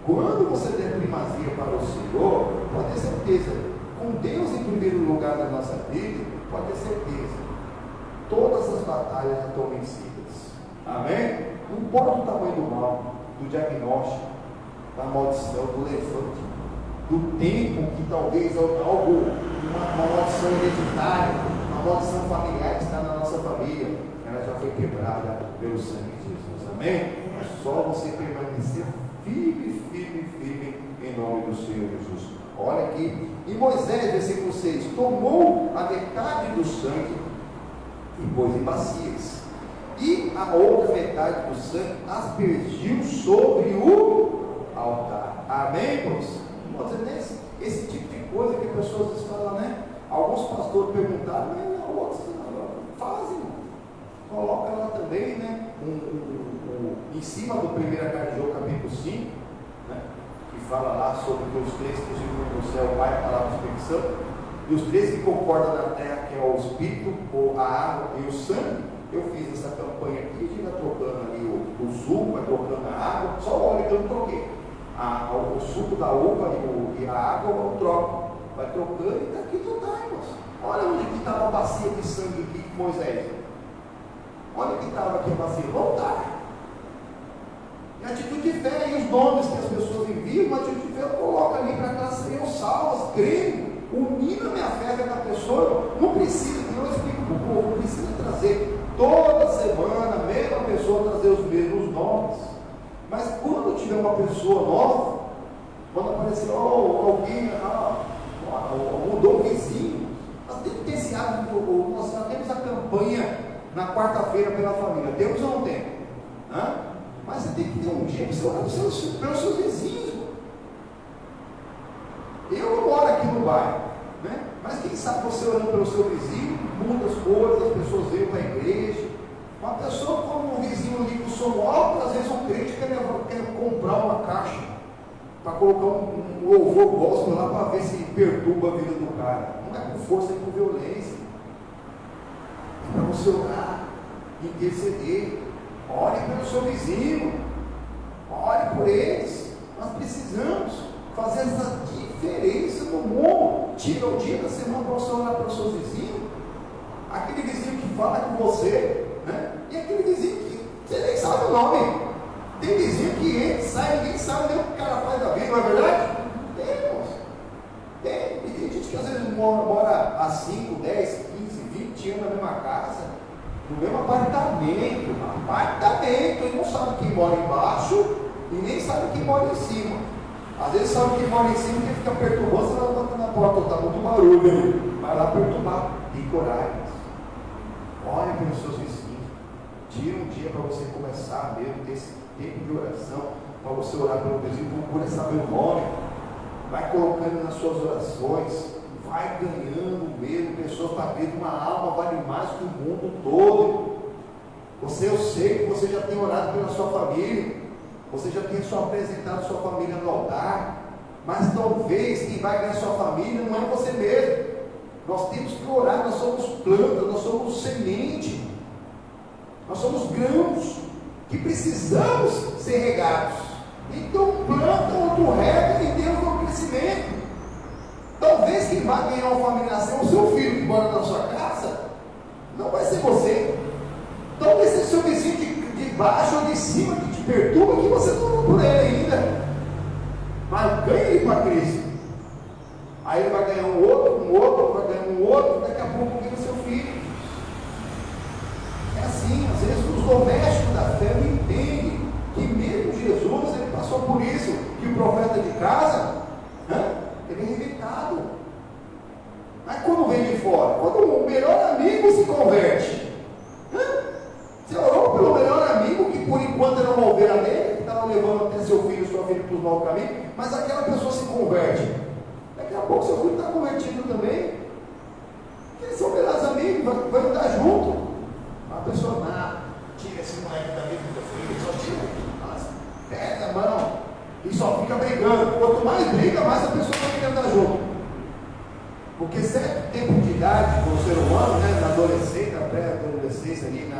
Quando você der primazia para o Senhor, pode ter certeza, com Deus em primeiro lugar na nossa vida, pode ter certeza, todas as batalhas já estão vencidas, amém? Não importa o tamanho do mal, do diagnóstico, da maldição, do elefante, do tempo que talvez algo, uma maldição hereditária, uma maldição familiar que está na nossa família, ela já foi quebrada pelo sangue de Jesus, amém? É só você permanecer firme em nome do Senhor Jesus. Olha aqui, e Moisés, versículo 6, tomou a metade do sangue e pôs em bacias, e a outra metade do sangue aspergiu sobre o altar. Amém, irmãos? Esse tipo de coisa que as pessoas às vezes falam, né? Alguns pastores perguntaram, mas não, outros fazem, coloca lá também, né? Em cima do 1 carta de João, capítulo 5, né? Que fala lá sobre os três que se no céu, o Pai, a palavra, o Espírito Santo, e os três que concordam na terra, que é o Espírito, a água e o sangue. Eu fiz essa campanha aqui, a gente vai trocando ali o suco, vai trocando a água, só o óleo que eu não troquei. O suco da uva e a água eu troco, vai trocando e está aqui total, irmãos. Olha onde que estava a bacia de sangue aqui com Moisés. Olha que estava aqui a bacia, voltar. E a atitude de fé, e os nomes que as pessoas enviam, uma atitude de fé, eu coloco ali para que elas sejam salvas, creio, unindo a minha fé da pessoa. Não precisa, eu explico para o povo, não precisa trazer toda semana a mesma pessoa trazer os mesmos nomes. Mas quando tiver uma pessoa nova, quando aparecer alguém, mudou o vizinho, nós temos que ter esse hábito. Nós já temos a campanha na quarta-feira pela família, temos ou não temos? Mas você tem que ter um dia para você orar pelos seus vizinhos. Eu não moro aqui no bairro, né? Mas quem sabe você orando pelo seu vizinho, muda as coisas, as pessoas veem para a igreja. Uma pessoa como um vizinho liga o som alto, às vezes um crente quer comprar uma caixa para colocar um louvor gospel lá para ver se perturba a vida do cara. Não é com força, é com violência. É para você orar, interceder. Ore pelo seu vizinho, ore por eles. Nós precisamos fazer essa diferença no mundo. Tira o dia da semana para você orar pelos seus vizinhos. Aquele vizinho que fala com você, né? E aquele vizinho que você nem sabe o nome. Tem vizinho que entra, sai, ninguém sabe nem o que o cara faz da vida, não é verdade? Tem, irmãos. Tem. E tem gente que às vezes mora há 5, 10, 15, 20 anos na mesma casa, no mesmo apartamento, e não sabe quem mora embaixo e nem sabe quem mora em cima. Às vezes sabe quem mora em cima e fica perturbando, você vai bater na porta, está muito barulho aí. Vai lá perturbar. Tem coragem. Olhe pelos seus vizinhos. Tira um dia para você começar mesmo, ter esse tempo de oração, para você orar pelo vizinho, procura saber o nome. Vai colocando nas suas orações. vai ganhando mesmo pessoas para ver que uma alma vale mais que o mundo todo. Eu sei que você já tem orado pela sua família, você já tem só apresentado sua família no altar, mas talvez quem vai ganhar sua família não é você mesmo. Nós temos que orar, nós somos plantas, nós somos semente, nós somos grãos que precisamos ser regados. Então planta, outro rega e Deus dá o crescimento. Talvez quem vai ganhar uma família nascer o seu filho que mora na sua casa, não vai ser você. Talvez seja seu vizinho de baixo ou de cima que te perturba, que você não orou por ele ainda. Mas ganha ele para Cristo. Aí ele vai ganhar um outro, vai ganhar um outro, daqui a pouco ganha seu filho. É assim, às vezes os domésticos da fé não entendem que mesmo Jesus, ele passou por isso, que o profeta de casa, ele é rejeitado. Mas quando vem de fora, quando o melhor amigo se converte, você orou pelo melhor amigo, que por enquanto era uma ovelha dele, que estava levando até seu filho e sua filha para os maus caminhos, mas aquela pessoa se converte. Daqui a pouco seu filho está convertido também. Eles são melhores amigos, vai andar junto. A pessoa, tira esse moleque da vida do teu filho, só tira, pega a mão e só fica brigando. Quanto mais briga, mais a pessoa vai querer andar junto. Porque certo tempo de idade para o ser humano, na adolescência, na pré-adolescência, ali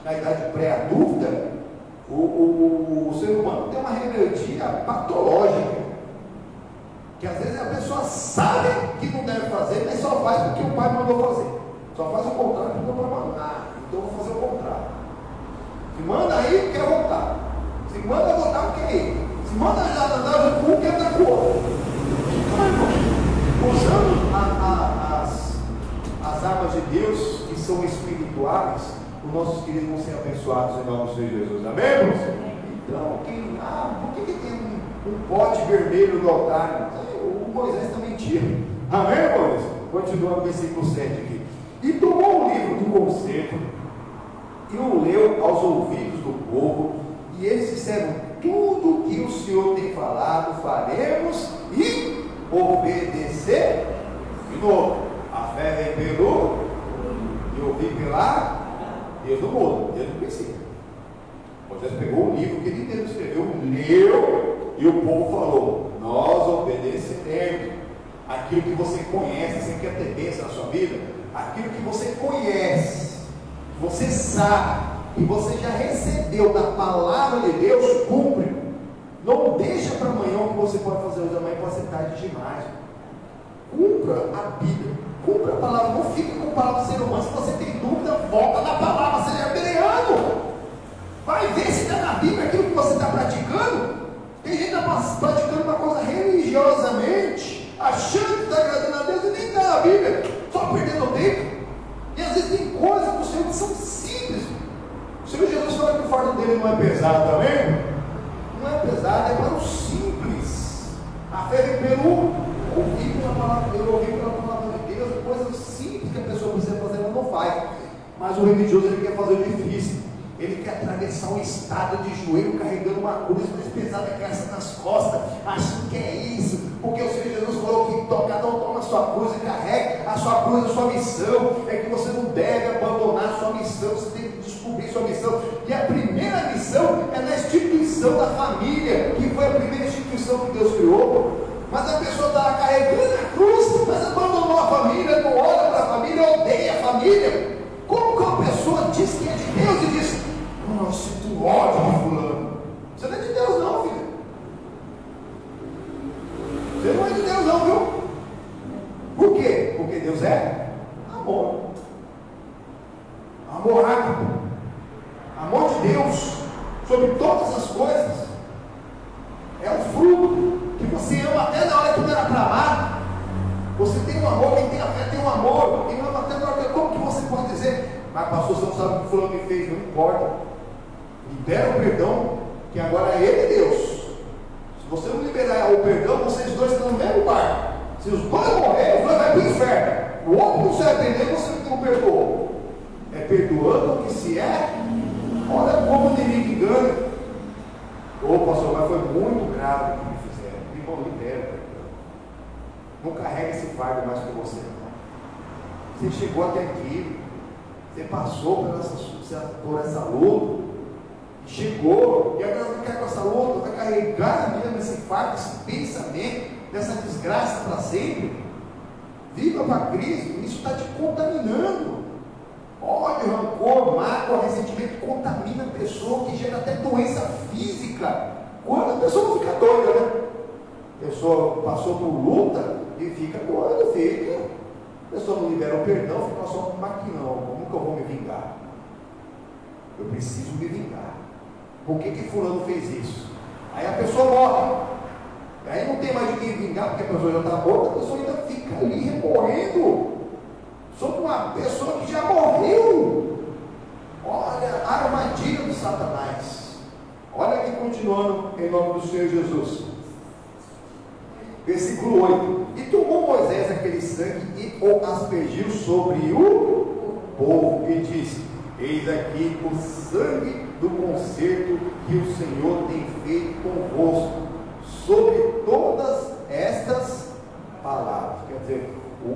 na idade pré-adulta, o ser humano tem uma rebeldia patológica. Que às vezes a pessoa sabe que não deve fazer, mas só faz porque o pai mandou fazer. Só faz o contrário porque o pai mandou. Então eu vou fazer o contrário. Se manda aí, quer voltar. Se manda voltar, quer ir. Se manda já andar com um, quer andar com o outro. Então, irmão, usando as armas de Deus, que são espirituais, os nossos queridos vão ser abençoados em nome de Jesus. Amém, irmãos? Então, por que tem um pote vermelho no altar? O Moisés também tira. Amém, irmãos? Continua no versículo 7 aqui. E tomou o livro do conselho e o leu aos ouvidos do povo, e eles disseram: tudo que o Senhor tem falado faremos e obedecer. De novo, a fé vem pelo e ouvir pela Deus do mundo, Deus do princípio. Moisés pegou o livro que ele mesmo escreveu, leu, e o povo falou: nós obedeceremos. Aquilo que você conhece, você quer ter bênção na sua vida, aquilo que você conhece, você sabe, e você já recebeu da palavra de Deus, cumpre. Não deixa para amanhã o que você pode fazer hoje, amanhã pode ser tarde demais. Cumpra a Bíblia, cumpra a palavra, não fica com a palavra do ser humano. Se você tem dúvida, volta na palavra, você é bereano. Vai ver se está na Bíblia aquilo que você está praticando. Tem gente que está praticando uma coisa religiosamente, achando que está agradando a Deus e nem está na Bíblia, só perdendo tempo. E às vezes tem coisas do Senhor que são simples. O Senhor Jesus fala que o fardo dele não é pesado, tá vendo? Não é pesado, é para o simples. A fé vem pelo ouvir pela palavra de Deus, ouvir pela palavra de Deus, coisas simples que a pessoa precisa fazer, ela não faz. Mas o religioso, ele quer fazer o difícil. Ele quer atravessar um estado de joelho carregando uma cruz mais pesada que essa nas costas, achando que é isso, porque o Senhor Jesus falou que cada um toma a sua cruz e carrega a sua cruz, a sua missão. É que você não deve abandonar a sua missão, você tem que descobrir sua missão. E a primeira missão é na instituição da família, que foi a primeira instituição que Deus criou. Mas a pessoa está carregando a cruz, mas abandonou a família, não olha para a família, odeia a família. Como que uma pessoa diz que é de Deus e diz: eu sinto ódio de fulano? Você não é de Deus não, filho. Você não é de Deus não, viu? Por quê? Porque Deus é amor. Amor ágape. Amor de Deus sobre todas as coisas. É um fruto que você ama até na hora que não era para amar. Você tem um amor, quem tem a fé tem um amor. Quem ama até na hora que... Como que você pode dizer: mas pastor, você não sabe o que fulano me fez? Não importa. Libera o perdão, que agora é ele e Deus. Se você não liberar o perdão, vocês dois estão no mesmo barco. Se os dois morrerem, os dois vão para o inferno. O outro não se arrepender, você não perdoou. É perdoando o que se é. Olha como o inimigo engana. Ô pastor, mas foi muito grave o que me fizeram. Irmão, libera o perdão. Não carrega esse fardo mais com você, não. Você chegou até aqui, você passou por essa luta, chegou, e agora não quer com essa luta, vai carregar mesmo esse fardo, esse pensamento, dessa desgraça para sempre. Viva para Cristo, isso está te contaminando. Ódio, rancor, mágoa, ressentimento contamina a pessoa, que gera até doença física. Quando a pessoa não fica doida, né? A pessoa passou por luta e fica doida, fica. A pessoa não libera o perdão, fica só com maquinão. Como que eu vou me vingar? Eu preciso me vingar. Por que fulano fez isso? Aí a pessoa morre. Aí não tem mais de quem vingar, porque a pessoa já está morta, a pessoa ainda fica ali recorrendo sobre uma pessoa que já morreu. Olha a armadilha do Satanás. Olha aqui continuando em nome do Senhor Jesus. Versículo 8. E tomou Moisés aquele sangue e o aspergiu sobre o povo e disse: eis aqui o sangue do concerto que o Senhor tem feito convosco, sobre todas estas palavras. Quer dizer,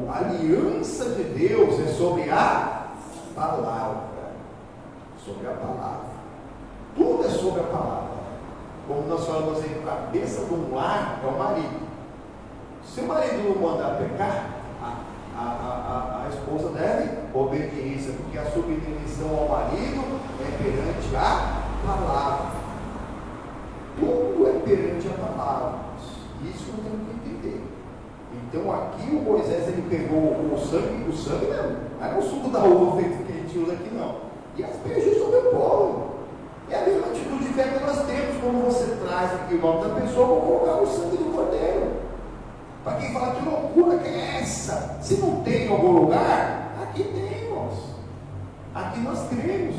a aliança de Deus é sobre a palavra. Sobre a palavra. Tudo é sobre a palavra. Como nós falamos aí, a cabeça do lar é o marido. Se o marido não mandar pecar, a esposa deve obediência, porque a submissão ao marido é perante a palavra. Tudo é perante a palavra. Isso não tem que entender. Então aqui o Moisés, ele pegou o sangue não é o suco da uva feito que a gente usa aqui não, e aspergiu sobre o povo. É a mesma atitude de fé que nós temos quando você traz aqui o nome da pessoa, vou colocar o sangue do cordeiro. Para quem fala, que loucura que é essa? Se não tem em algum lugar, aqui temos. Aqui nós cremos.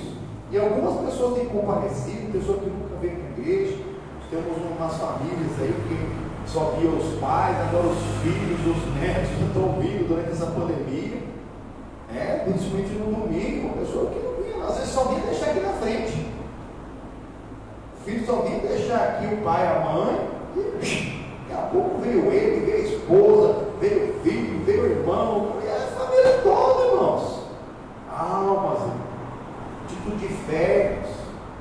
E algumas pessoas têm comparecido, pessoas que nunca veio para a igreja. Temos umas famílias aí que só via os pais, agora os filhos, os netos já estão vindo durante essa pandemia. Principalmente no domingo, uma pessoa que não vinha, às vezes só vinha deixar aqui na frente. O filho só vinha deixar aqui o pai, a mãe, e daqui a pouco veio ele, veio a esposa, veio o filho, veio o irmão, e a família toda, irmãos. Almas, atitude de fé.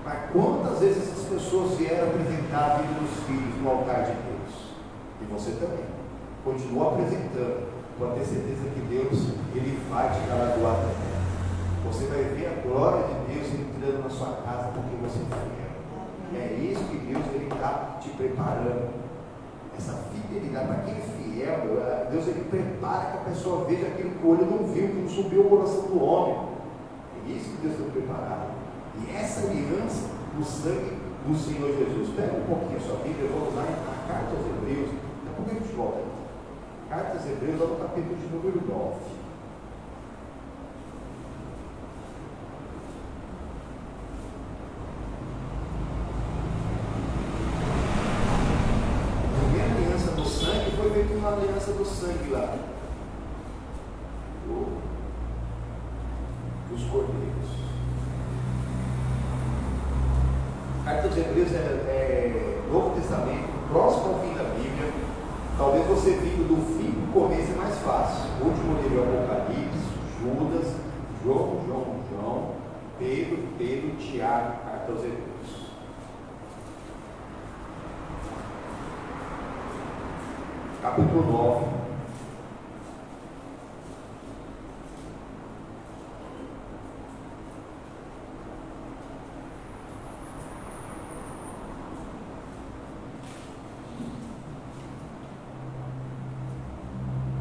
Mas quantas vezes essas pessoas vieram apresentar a vida dos filhos no altar de Deus? E você também. Continua apresentando, para ter certeza que Deus, Ele vai te galardoar também. Você vai ver a glória de Deus entrando na sua casa porque você é fiel. É isso que Deus está te preparando. Essa fidelidade, para quem é fiel, Deus ele prepara que a pessoa veja aquilo que o olho não viu, que não subiu o coração do homem. É isso que Deus tem preparado. E essa aliança do sangue do Senhor Jesus. Pega um pouquinho a sua Bíblia, vamos lá na carta aos Hebreus. Daqui a pouco a gente volta. Carta aos Hebreus, no capítulo de número 9. Uma aliança do sangue lá dos cordeiros. A carta dos Hebreus é Novo Testamento, próximo ao fim da Bíblia. Talvez você vindo do fim para o começo é mais fácil. O último livro é Apocalipse, Judas, João, Pedro, Tiago, carta aos Hebreus. Capítulo 9.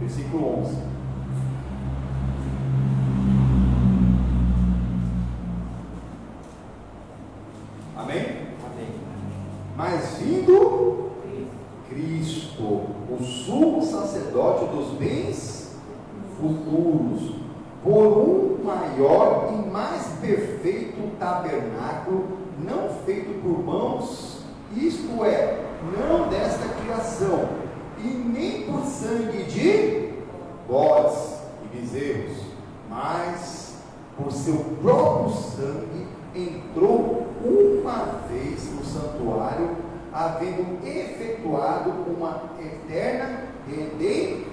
Versículo 11. Amém? Amém. Mas vindo Cristo, o sumo sacerdote dos bens futuros, por um maior e mais perfeito tabernáculo, não feito por mãos, isto é, não desta criação, e nem por sangue de bodes e bezerros, mas por seu próprio sangue entrou uma vez no santuário, havendo efetuado uma eterna redenção.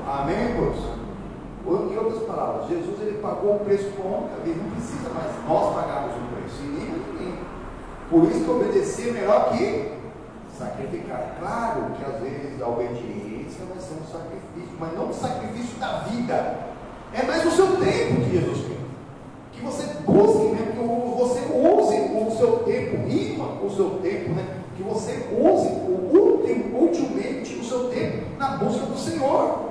Amém, irmãos? Em outras palavras, Jesus ele pagou o preço por uma única vez, não precisa mais nós pagarmos o preço, e nem ninguém. Por isso que obedecer é melhor que sacrificar. Claro que às vezes a obediência vai ser um sacrifício, mas não um sacrifício da vida, é mais o seu tempo que Jesus quer. Que você busque, né? Que você use o seu tempo, rima o seu tempo, né? Que você use ultimamente o seu tempo na busca do Senhor.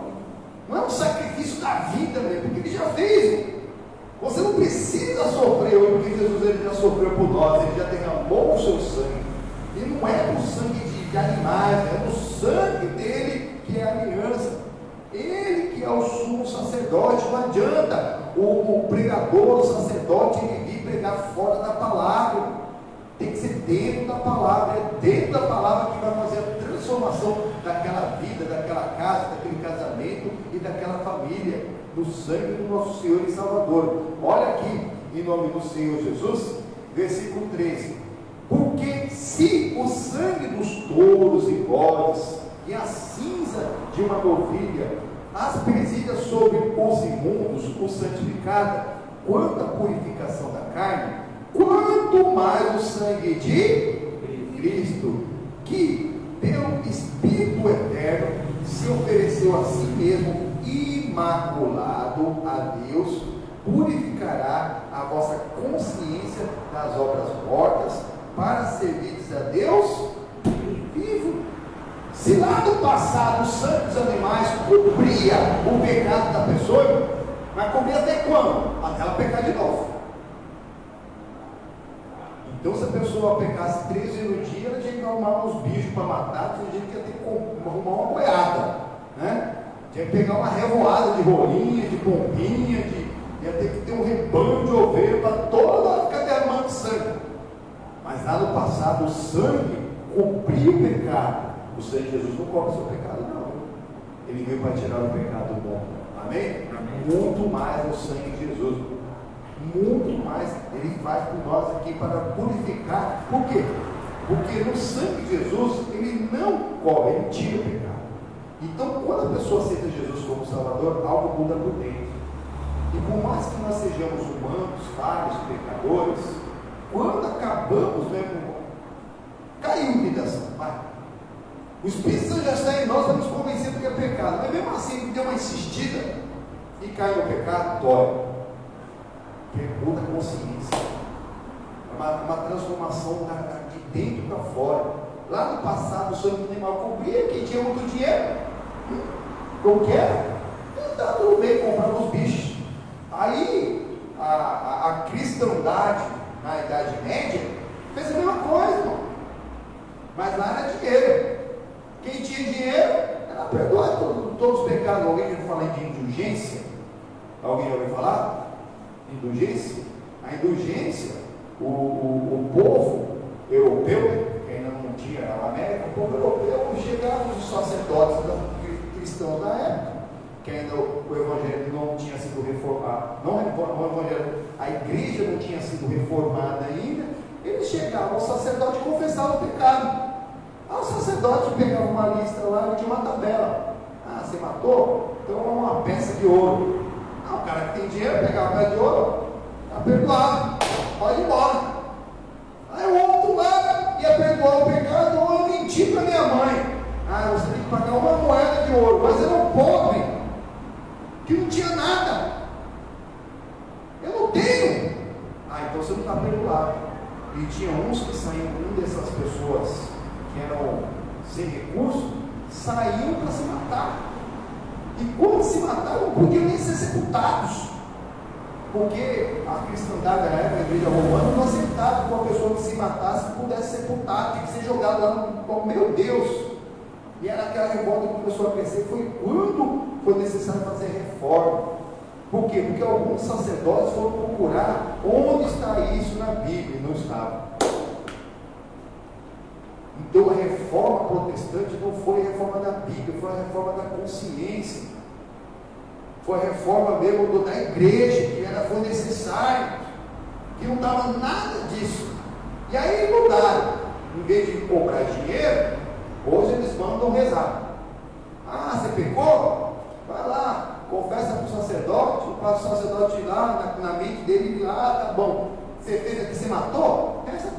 Não é um sacrifício da vida, né? Porque Ele já fez. Você não precisa sofrer hoje, porque Jesus ele já sofreu por nós, Ele já derramou o seu sangue. E não é do sangue de animais, é do sangue dele que é a aliança. Ele que é o sumo sacerdote. Não adianta o pregador, o sacerdote, ele vir pregar fora da palavra. Tem que ser dentro da palavra. É dentro da palavra que vai fazer a transformação daquela vida, daquela casa, daquele casamento e daquela família, no sangue do nosso Senhor e Salvador. Olha aqui, em nome do Senhor Jesus, versículo 13. Porque se o sangue dos touros e bodes e a cinza de uma novilha aspersida sobre os imundos, o santificada, quanto à purificação da carne, quanto mais o sangue de Cristo, que pelo Espírito Eterno se ofereceu a si mesmo imaculado a Deus, purificará a vossa consciência das obras mortas, para servires a Deus vivo. Se lá no passado o sangue dos animais cobria o pecado da pessoa, mas cobria até quando? Até ela pecar de novo. Então, se a pessoa pecasse 3 vezes no dia, ela tinha que arrumar uns bichos para matar, tinha que ter que arrumar uma boiada, né? Tinha que pegar uma revoada de rolinha, de pombinha, ia ter que ter um rebanho de ovelha para toda ficar derramando sangue. Mas lá no passado o sangue cobria o pecado. O sangue de Jesus não cobre o seu pecado, não. Ele veio para tirar o pecado do mundo. Amém? Muito mais o sangue de Jesus. Muito mais Ele faz por nós aqui para purificar. Por quê? Porque no sangue de Jesus Ele não cobre, Ele tira o pecado. Então, quando a pessoa aceita Jesus como Salvador, algo muda por dentro. E por mais que nós sejamos humanos, falhos, pecadores, quando acabamos, meu irmão, caiu a humilhação, vai. O Espírito Santo já está em nós para nos convencer do que é pecado, mas mesmo assim ele deu uma insistida e cai no pecado, dói. Porque muda a consciência, é uma transformação de dentro para fora. Lá no passado o sangue do animal cobria, quem tinha muito dinheiro, qualquer, está tudo bem, comprava os bichos. Aí a cristandade na Idade Média fez a mesma coisa, irmão. Mas lá era dinheiro. Quem tinha dinheiro era perdoado todos os pecados. Alguém já falou de indulgência? Alguém já ouviu falar? Indulgência? A indulgência, o povo europeu, que ainda não tinha na América, o povo europeu chegava os sacerdotes cristãos da época, que ainda o evangelho não tinha sido reformado, a igreja não tinha sido reformada ainda. Eles chegavam ao sacerdote e confessavam o pecado. Aí o sacerdote pegava uma lista lá e tinha uma tabela. Ah, você matou? Então é uma peça de ouro. Ah, o cara que tem dinheiro pegava uma peça de ouro, está perdoado, pode ir embora. Aí o outro lá ia perdoar o pecado, ou eu menti para minha mãe. Ah, você tem que pagar uma moeda de ouro, mas era um pobre que não tinha nada. Eu não tenho. Ah, então você não está perdoado. E tinha uns que saíam, dessas pessoas que eram sem recurso, saíam para se matar. E quando se mataram, não podiam nem ser sepultados. Porque a cristandade da época, a igreja romana, não aceitava que uma pessoa que se matasse pudesse ser sepultada, tinha que ser jogado lá no. Meu Deus! E era aquela revolta que começou a crescer. Foi quando foi necessário fazer reforma. Por quê? Porque alguns sacerdotes foram procurar onde está isso na Bíblia, e não estava. Então a reforma protestante não foi a reforma da Bíblia, foi a reforma da consciência. Foi a reforma mesmo da igreja, que foi necessário, que não dava nada disso. E aí mudaram. Em vez de cobrar dinheiro, hoje eles mandam rezar. Ah, você pecou? Vai lá, confessa para o sacerdote, o sacerdote lá, na mente dele, lá, tá bom. Você fez aqui, você matou? Reza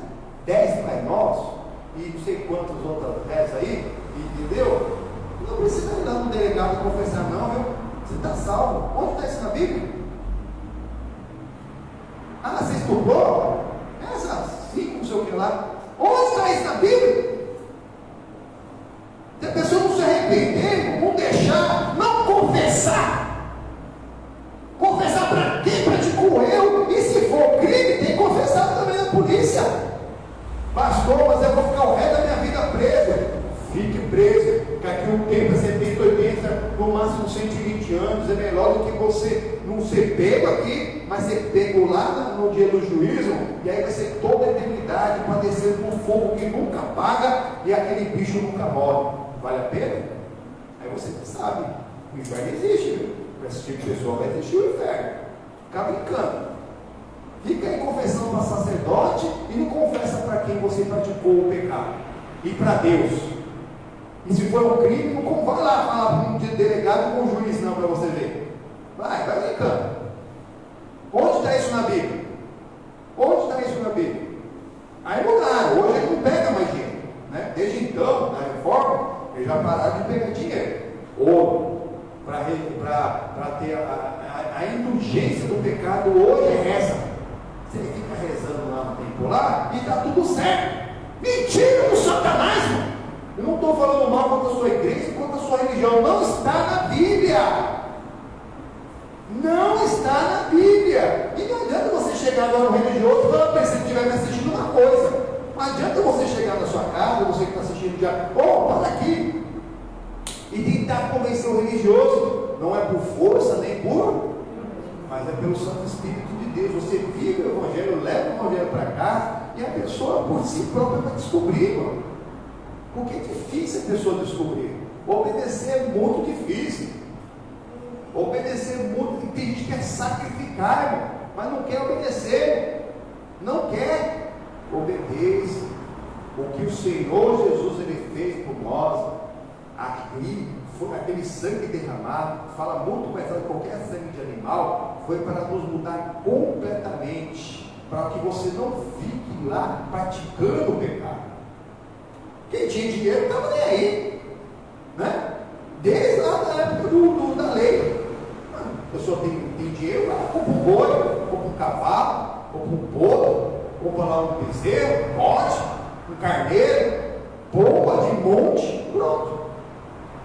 10 Pai Nosso e não sei quantas outras rezas aí, entendeu? Não precisa ir lá no delegado confessar, não, viu? Você está salvo. Onde está isso na Bíblia? Ah, você estuprou? Essa 5, não sei o que lá. Onde está isso na Bíblia? Se a pessoa não se arrepender, não deixar, não confessar. Confessar para quem praticou eu? E se for crime, tem que confessar também na polícia. Pastor, mas eu vou ficar o resto da minha vida preso. Fique preso, que aqui um tempo é 70, 80, no máximo 120 anos. É melhor do que você não ser pego aqui, mas ser pego lá no dia do juízo, e aí vai ser toda a eternidade padecendo por fogo que nunca apaga e aquele bicho nunca morre. Vale a pena? Aí você sabe, o inferno existe, viu? Para esse tipo de pessoa vai existir o inferno. Fica brincando. Fica aí confessando para sacerdote e não confessa para quem você praticou o pecado. E para Deus. E se for um crime, não vai lá falar para um delegado ou um juiz não, para você ver. Vai brincando. Onde está isso na Bíblia? Onde está isso na Bíblia? Aí mudaram, hoje ele não pega mais dinheiro, né? Desde então, na reforma, eles já pararam de pegar dinheiro. Ouro, para ter a indulgência do pecado, hoje é essa. Você fica rezando lá no tempo lá e está tudo certo. Mentira do Satanás, mano. Eu não estou falando mal contra a sua igreja, contra a sua religião. Não está na Bíblia. Não está na Bíblia. E não adianta você chegar lá no religioso e falar para ele, se ele estiver me assistindo uma coisa. Não adianta você chegar na sua casa, você que está assistindo já, para aqui. E tentar convencer o religioso. Não é por força, nem por, mas é pelo Santo Espírito de Deus. Você vive o Evangelho, leva o Evangelho para cá, e a pessoa por si própria vai descobrir, mano. Porque é difícil a pessoa descobrir. Obedecer é muito difícil. Obedecer é muito. Tem gente que quer sacrificar, irmão, mas não quer obedecer. Não quer. Obedeça. O que o Senhor Jesus ele fez por nós, aqui, foi aquele sangue derramado, fala muito mais alto que qualquer sangue de animal, foi para nos mudar completamente, para que você não fique lá praticando o pecado. Quem tinha dinheiro não estava nem aí, né? Desde lá da época da lei. A pessoa tem dinheiro, ela compra um boi, compra um cavalo, compra um porco, compra lá um bezerro, um bote, um carneiro, pomba de monte, pronto.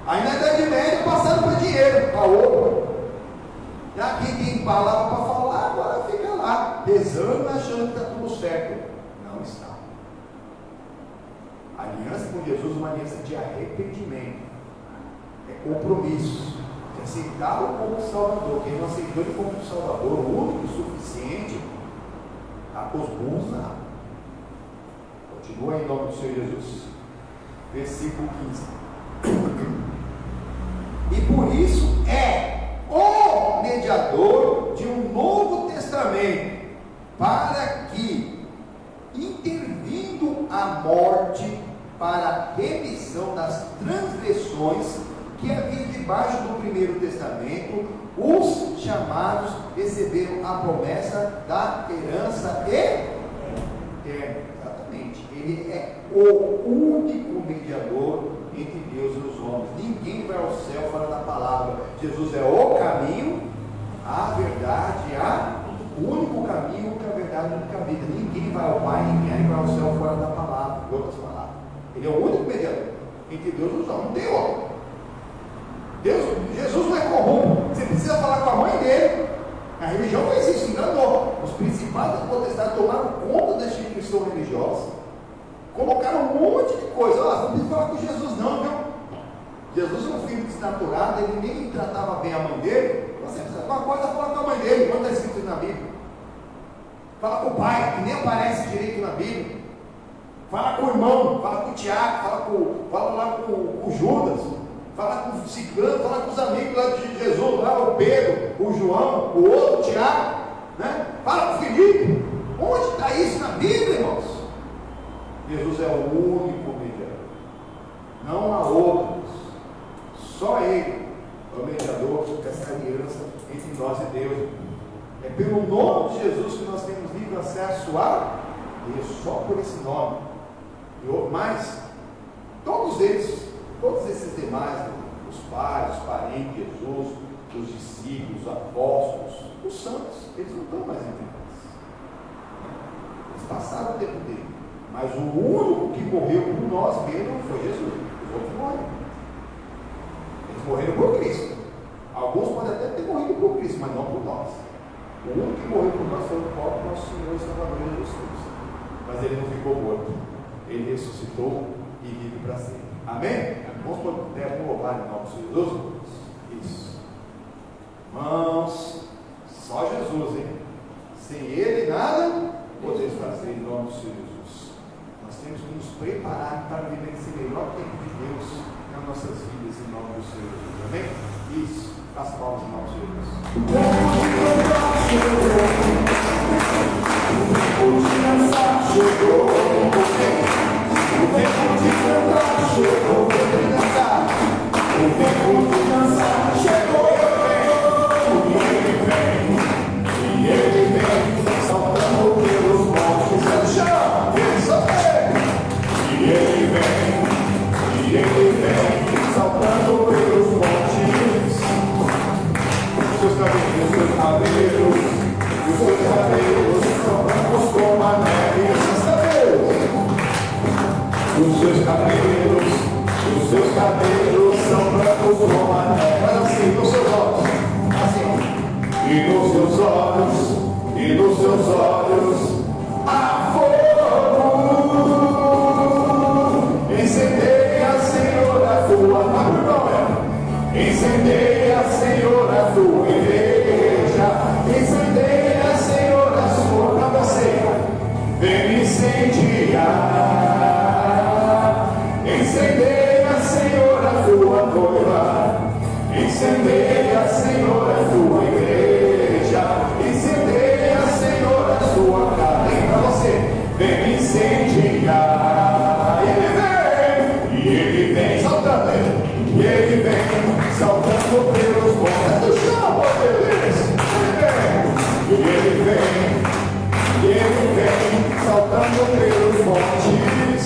Aí na Idade Média passaram para dinheiro, para ouro. E aqui tem palavra para falar, agora fica lá, rezando, achando que está tudo certo. Não está. A aliança com Jesus é uma aliança de arrependimento, é compromisso, de aceitá-lo como Salvador. Quem não aceitou ele como Salvador, o único e suficiente, está com os burros na água. Continua em nome do Senhor Jesus. Versículo 15. E por isso é o mediador de um novo testamento, para que, intervindo a morte para a remissão das transgressões que havia debaixo do primeiro testamento, os chamados receberam a promessa da herança eterna. Exatamente. Ele é o único mediador entre Deus e os homens. Ninguém vai ao céu fora da palavra. Jesus é o caminho, a verdade, o único caminho, que a verdade, a única vida. Ninguém vai ao Pai, ninguém vai ao céu fora da palavra. Em outras palavras, ele é o único mediador entre Deus e os homens. Não tem outro. Jesus não é corrupto. Você precisa falar com a mãe dele. A religião fez isso, enganou. Os principais da potestade tomaram conta da instituição religiosa. Colocaram um monte de coisa. Não precisa falar com Jesus não, viu? Jesus é um filho desnaturado, ele nem tratava bem a mãe dele. Você precisa uma coisa, falar com a mãe dele, quando está escrito na Bíblia. Fala com o pai, que nem aparece direito na Bíblia. Fala com o irmão, fala com o Tiago, fala lá com o Judas, fala com o Ciclano, fala com os amigos lá de Jesus, lá o Pedro, o João, o outro, o Tiago, né? Fala com o Filipe. Onde está isso na Bíblia, irmãos? Jesus é o único mediador. Não há outros. Só Ele é o mediador dessa aliança entre nós e Deus. É pelo nome de Jesus que nós temos livre acesso a Deus, só por esse nome. Mas todos esses demais, os pais, os parentes de Jesus, os discípulos, os apóstolos, os santos, eles não estão mais entre nós. Eles passaram o tempo dele. Mas o único que morreu por nós mesmos foi Jesus. Os outros morreram. Eles morreram por Cristo. Alguns podem até ter morrido por Cristo, mas não por nós. O único que morreu por nós foi o próprio nosso Senhor e Salvador Jesus Cristo. Mas ele não ficou morto. Ele ressuscitou e vive para sempre. Amém? Vamos louvar em nome de Jesus? Isso. Irmãos, só Jesus, hein? Sem Ele nada podemos fazer em nome do Senhor Jesus. Nós temos que nos preparar para viver esse melhor tempo de Deus nas nossas vidas em nome do Senhor Jesus. Amém? Isso. As palmas em nome do Senhor Jesus. O tempo de dançar chegou. O tempo de cantar chegou. O tempo de dançar. O tempo de dançar chegou. E ele vem, saltando pelos montes do chão. Ele só vem. E ele vem, saltando pelos montes. Seus cabelos, são brancos como a neve. Os seus cabelos são brancos como a neve. Mas assim, nos seus olhos, assim. E nos seus olhos, há fogo. Incendeia, Senhor, a tua glória. Incendeia, Senhor, a tua igreja. Incendeia, Senhor, a sua cabeça. Vem incendiar. Incendeia, Senhor, a tua noiva. Incendeia, Senhor, a tua igreja. Incendeia, Senhor, a sua casa. Vem para você. Vem incendiar. E ele vem saltando. E ele vem saltando pelos montes do chão, meu Deus. E ele vem saltando pelos montes.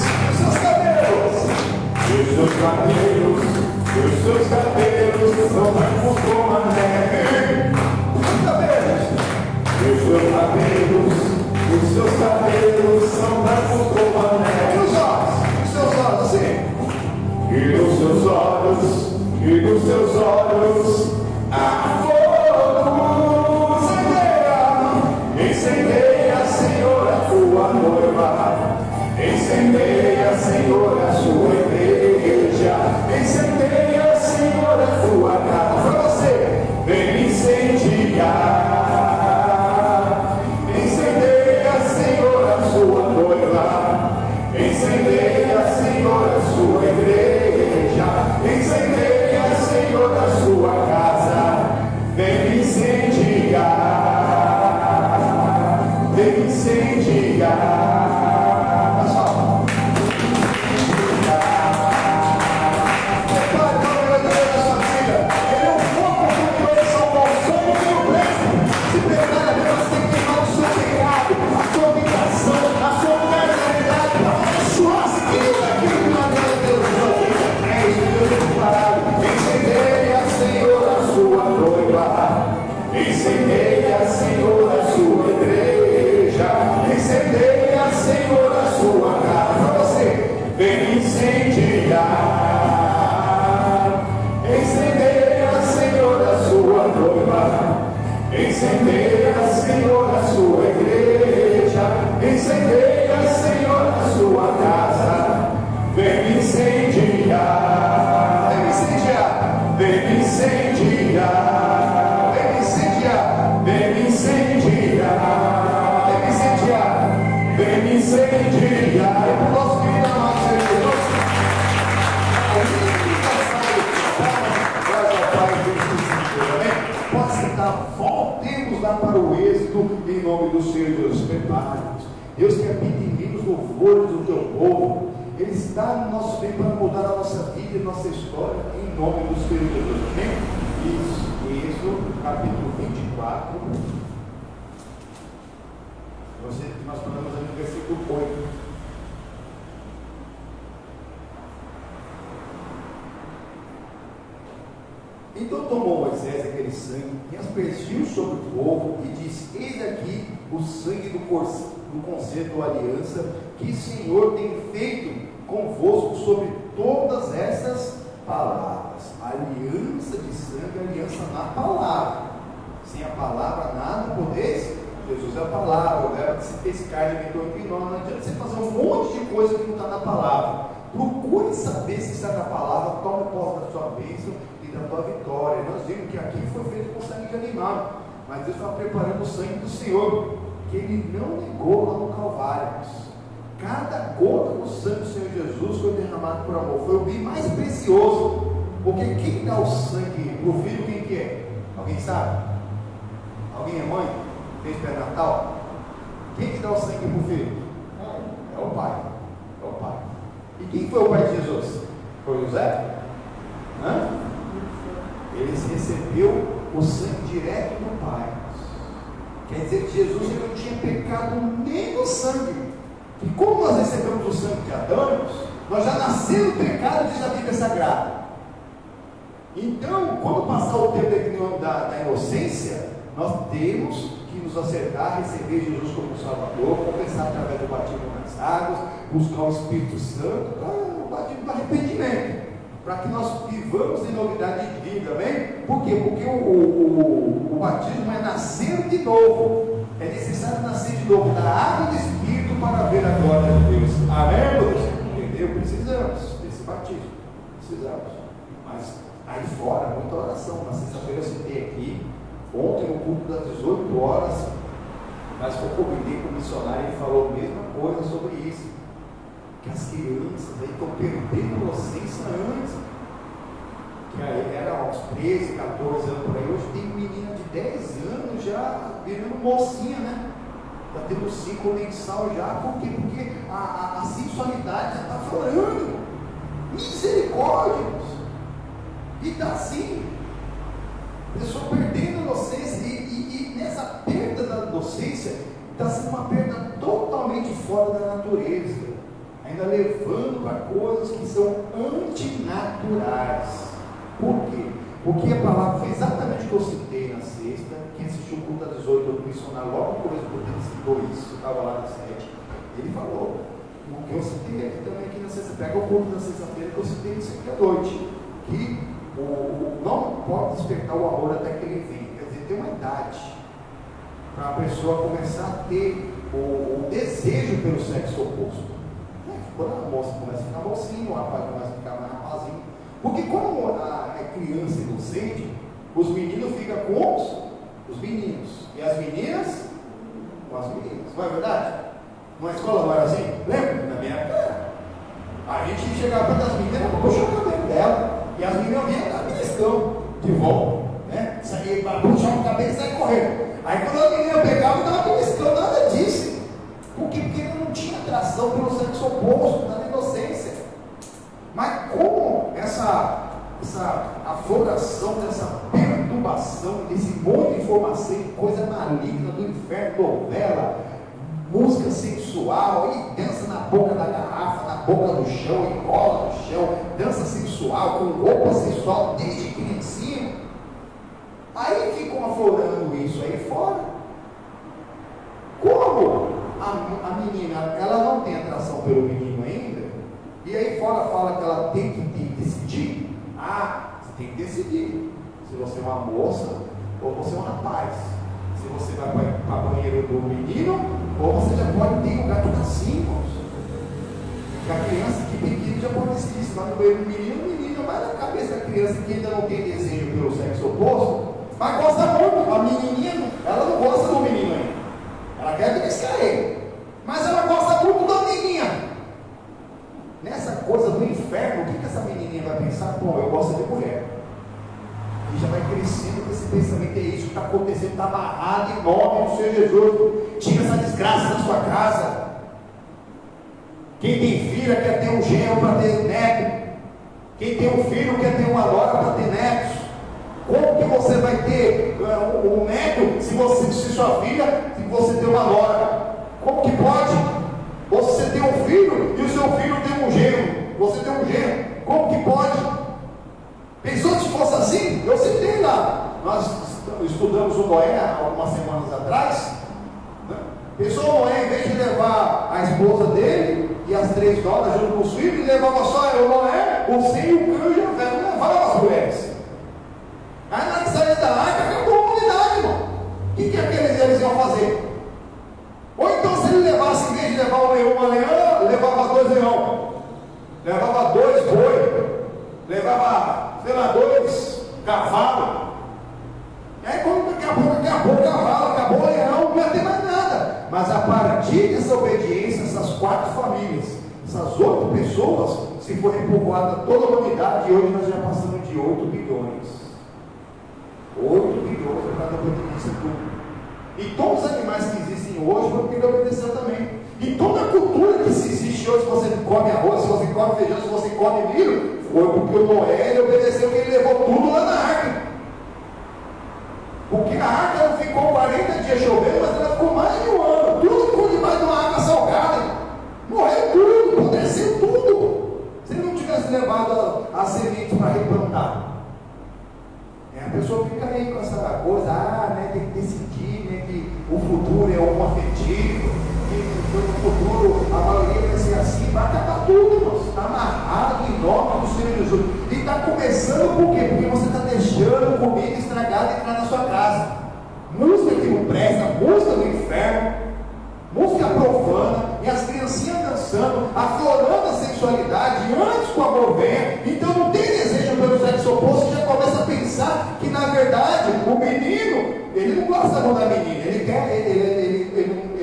Os seus cabelos. Os seus cabelos são brancos como a neve. Os seus cabelos são brancos como a neve. Os seus olhos assim. E nos seus olhos, há fogo. Incendeia, Senhor, a tua noiva. Incendeia, Senhor, a sua igreja. Incendeia, Senhor, a tua casa. Para você, vem incendiar. Incendeia, Senhor, a sua noiva. Incendeia, Senhor, a sua igreja. Incendeia, Senhor, a sua casa. Vem incendiar. Vem incendiar. Incendeia, Senhor, a sua igreja. Incendeia, Senhor, a sua casa. Para você, vem incendiar. Incendeia, Senhor, a sua noiva. Incendeia, Senhor, a sua igreja. Incendeia, Senhor, a sua casa. Vem incendiar. Vem incendiar. Vem incendiar. Vem incendiar, eu posso vir amar Senhor. Pode sentar, voltemos lá para o êxito em nome do Senhor Deus. Prepare-nos. Deus quer pedir os louvores do teu povo. Ele está no nosso meio para mudar a nossa vida e a nossa história, em nome do Senhor Jesus. Amém? Isso, Êxodo, capítulo 24. Nós falamos ali no versículo 8. Então tomou Moisés aquele sangue e aspergiu sobre o povo e disse: eis aqui o sangue do concerto da aliança que o Senhor tem feito convosco sobre todas essas palavras. Aliança de sangue, aliança na palavra. Sem a palavra nada podeis. Jesus é a palavra, o verbo que se fez carne e habitou entre nós. Não adianta você fazer um monte de coisa que não está na palavra. Procure saber se está na palavra, tome posse da sua bênção e da tua vitória. Nós vimos que aqui foi feito com sangue de animal, mas Deus estava preparando o sangue do Senhor, que Ele não negou lá no Calvário. Cada gota do sangue do Senhor Jesus foi derramado por amor, foi o bem mais precioso, porque quem dá o sangue para o filho, quem que é? Alguém sabe? Alguém é mãe? Fez pré-natal? Quem que dá o sangue para o filho? É o pai. É o pai. E quem foi o pai de Jesus? Foi José? Ele recebeu o sangue direto do pai. Quer dizer que Jesus ele não tinha pecado nem no sangue. E como nós recebemos o sangue de Adão, nós já nascemos pecados diz a Bíblia Sagrada. Então, quando passar o tempo da inocência, nós temos que nos acertar, receber Jesus como Salvador, confessar através do batismo nas águas, buscar o Espírito Santo, o batismo do arrependimento, para que nós vivamos em novidade de vida, amém? Por quê? Porque o batismo é nascer de novo. É necessário nascer de novo da água e do Espírito para ver a glória de Deus. Amém, Deus? Entendeu? Precisamos desse batismo. Precisamos. Mas aí fora, muita oração. Na sexta-feira eu citei aqui, ontem no culto das 18 horas, mas eu convidei com o missionário e ele falou a mesma coisa sobre isso. Que as crianças aí estão perdendo a inocência antes. Que aí era aos 13, 14 anos por aí. Hoje tem menina de 10 anos já virando mocinha, né? Está tendo ciclo mensal já. Por quê? Porque a sensualidade já está florando. Misericórdia! E está assim. A pessoa perdendo a inocência. E nessa perda da inocência está sendo uma perda totalmente fora da natureza. Ainda levando para coisas que são antinaturais. Por quê? Porque a palavra foi exatamente o que eu citei na sexta. Quem assistiu o culto das 18 do missionário, logo no começo do ele citou isso, eu estava lá na 7. Ele falou, o que eu citei aqui também aqui na sexta, pega o culto da sexta-feira que eu citei isso aqui à noite, que não pode despertar o amor até que ele venha. Quer dizer, tem uma idade para a pessoa começar a ter o desejo pelo sexo oposto. Quando a moça começa a ficar mocinho, o rapaz começa a ficar mais rapazinho. Porque quando é criança e inocente, os meninos ficam com os meninos. E as meninas com as meninas. Não é verdade? Numa escola não era assim? Lembra? Na minha época. A gente chegava perto das meninas para puxar o cabelo dela. E as meninas vinham dar beliscão de volta. Né? Saía para puxar o cabelo e sair correndo. Aí quando a menina pegava, dava beliscão, nada disso. Por quê? Porque ele não tinha atração pelo sexo oposto, na inocência. Mas como essa afloração, dessa perturbação, desse monte de informação, coisa maligna do inferno, novela, música sensual, e dança na boca da garrafa, na boca do chão, e rola no chão, dança sensual, com roupa sensual, desde criancinha. Aí ficam aflorando isso aí fora. Como a menina, ela não tem atração pelo menino ainda, e aí fora fala que ela tem que decidir. Você tem que decidir se você é uma moça ou você é um rapaz, se você vai para o banheiro do menino ou você já pode ter lugar que está assim, irmãos. A criança que pequena já pode decidir se vai no banheiro do menino, vai na cabeça da criança que ainda não tem desejo pelo sexo oposto, mas gosta muito. A menininha, ela não gosta do menino ainda, ela quer beliscar ele, mas ela gosta muito da menininha. Nessa coisa do inferno, o que essa menininha vai pensar? Bom, eu gosto de mulher. E já vai crescendo com esse pensamento. É isso que está acontecendo, está amarrado em nome do Senhor Jesus. Tira essa desgraça da sua casa. Quem tem filha quer ter um genro para ter neto. Quem tem um filho quer ter uma nora para ter netos. Como que você vai ter um neto se sua filha, se você tem uma nora? Como que pode? Ou você tem um filho e o seu filho tem um genro. Você tem um genro. Como que pode? Pensou se fosse assim? Eu citei lá. Nós estudamos o Noé algumas semanas atrás. Né? Pensou o Noé, em vez de levar a esposa dele e as 3 noras junto com os filhos, ele levava só o Noé, o Sem, o Cã e o Velho, não levava as mulheres. Aí na saída da arca acabou a humanidade, irmão. O que eles iam fazer? Ou então, se ele levasse, em vez de levar uma leão, levava 2 leões, levava 2 boi, levava, 2 cavalos. E aí, quando acabou o cavalo, acabou o leão, não ia ter mais nada. Mas a partir dessa obediência, essas 4 famílias, essas 8 pessoas, se for repovoada toda a humanidade, e hoje nós já passamos de 8 bilhões. 8 bilhões para cada obediência tudo. E todos os animais que existem hoje vão ter que obedecer também. E toda a cultura que se existe hoje, se você come arroz, se você come feijão, se você come milho, foi porque o Noé ele obedeceu, que ele levou tudo lá na arca. Porque a arca não ficou 40 dias chovendo, mas ela ficou mais de 1 ano. Tudo ficou debaixo de uma água salgada. Morreu tudo, apodreceu tudo. Se ele não tivesse levado a semente para replantar. A pessoa fica aí com essa coisa, né, tem que decidir, né, que o futuro é um afetivo, que no futuro a maioria vai ser assim, vai acabar tudo, irmãos. Está amarrado em nome do Senhor Jesus. E está começando por quê? Porque você está deixando comida estragada entrar na sua casa. Música que não presta, música do inferno, música profana, e as criancinhas dançando, aflorando a sexualidade antes que o amor venha. Então não tem desejo pelo sexo oposto, já começa a pensar que na verdade o menino, ele não gosta da mão da menina, ele